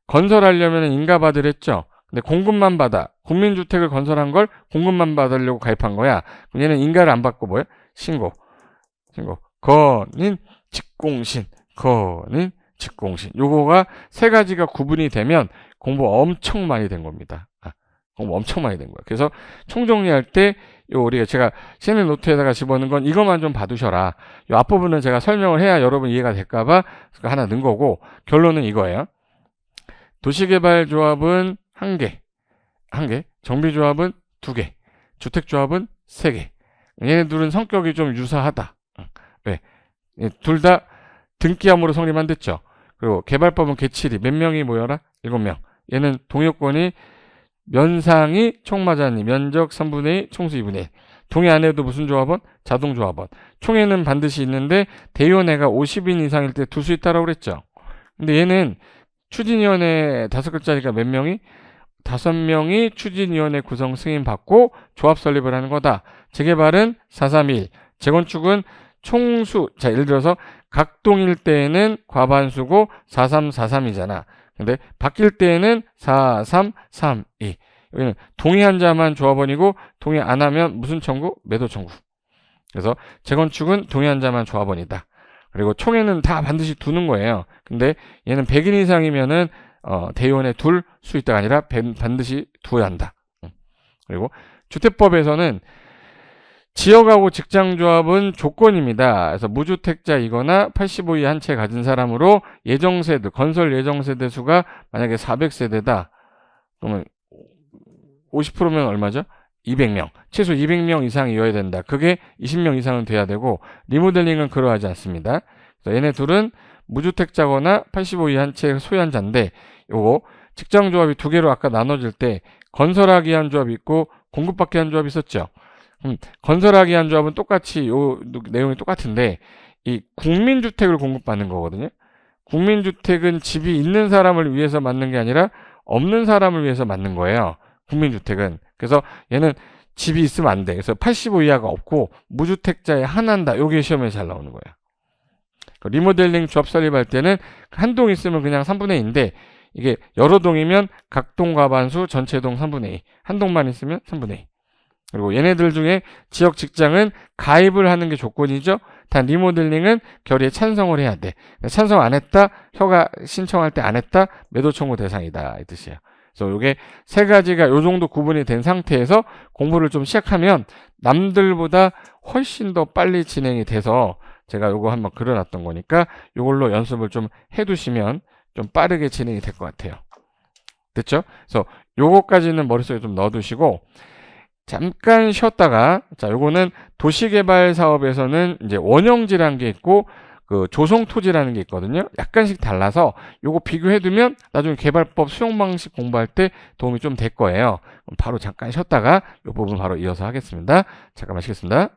건설하려면 인가받으랬죠. 근데 공급만 받아. 국민주택을 건설한 걸 공급만 받으려고 가입한 거야. 그럼 얘는 인가를 안 받고 뭐야? 신고. 건인 직공신. 요거가 세 가지가 구분이 되면 공부 엄청 많이 된 겁니다. 공부 엄청 많이 된 거야. 그래서 총정리할 때 우리가 제가 시험 노트에다가 집어넣은 건 이것만 좀 봐두셔라. 요 앞부분은 제가 설명을 해야 여러분 이해가 될까봐 하나 넣은 거고 결론은 이거예요. 도시개발조합은 1개, 정비조합은 2개, 주택조합은 3개. 얘네들은 성격이 좀 유사하다. 왜? 둘 다 등기함으로 성립 안 됐죠. 그리고 개발법은 개칠이 몇 명이 모여라? 7명. 얘는 동의요건이 면상이 총마자니 면적 3분의 2, 총수 2분의 1. 동의 안 해도 무슨 조합원? 자동조합원. 총회는 반드시 있는데 대의원회가 50인 이상일 때 둘 수 있다라고 그랬죠. 근데 얘는 추진위원회 5글자니까 몇 명이? 5명이 추진위원회 구성 승인 받고 조합 설립을 하는 거다. 재개발은 431, 재건축은 총수. 자, 예를 들어서 각동일 때에는 과반수고 4343이잖아. 근데 바뀔 때에는 4332. 여기는 동의한 자만 조합원이고 동의 안 하면 무슨 청구? 매도 청구. 그래서 재건축은 동의한 자만 조합원이다. 그리고 총회는 다 반드시 두는 거예요. 근데 얘는 100인 이상이면은 대의원에 둘 수 있다가 아니라 반드시 두어야 한다. 그리고 주택법에서는 지역하고 직장조합은 조건입니다. 그래서 무주택자이거나 85 이하 한 채 가진 사람으로 예정세대, 건설 예정세대 수가 만약에 400세대다. 그러면 50%면 얼마죠? 200명. 최소 200명 이상이어야 된다. 그게 20명 이상은 돼야 되고 리모델링은 그러하지 않습니다. 그래서 얘네 둘은 무주택자거나 85 이하 한 채 소유한 자인데 요거 직장조합이 2개로 아까 나눠질 때 건설하기 위한 조합이 있고 공급받기 위한 조합이 있었죠. 건설하기 위한 조합은 똑같이 요 내용이 똑같은데 이 국민주택을 공급받는 거거든요. 국민주택은 집이 있는 사람을 위해서 만든 게 아니라 없는 사람을 위해서 만든 거예요. 국민주택은. 그래서 얘는 집이 있으면 안 돼. 그래서 85 이하가 없고 무주택자에 한한다. 요게 시험에 잘 나오는 거예요. 리모델링 조합 설립할 때는 한 동 있으면 그냥 3분의 2인데 이게 여러 동이면 각 동 과반수 전체 동 3분의 2. 한 동만 있으면 3분의 2. 그리고 얘네들 중에 지역 직장은 가입을 하는 게 조건이죠. 단 리모델링은 결의에 찬성을 해야 돼. 찬성 안 했다, 허가 신청할 때 안 했다, 매도 청구 대상이다 이 뜻이에요. 그래서 요게 세 가지가 요 정도 구분이 된 상태에서 공부를 좀 시작하면 남들보다 훨씬 더 빨리 진행이 돼서 제가 요거 한번 그려놨던 거니까 요걸로 연습을 좀 해두시면 좀 빠르게 진행이 될 것 같아요. 됐죠? 그래서 요거까지는 머릿속에 좀 넣어두시고 잠깐 쉬었다가, 자, 요거는 도시개발 사업에서는 이제 원형지라는 게 있고, 그 조성토지라는 게 있거든요. 약간씩 달라서 요거 비교해두면 나중에 개발법 수용 방식 공부할 때 도움이 좀 될 거예요. 그럼 바로 잠깐 쉬었다가 요 부분 바로 이어서 하겠습니다. 잠깐만 쉬겠습니다.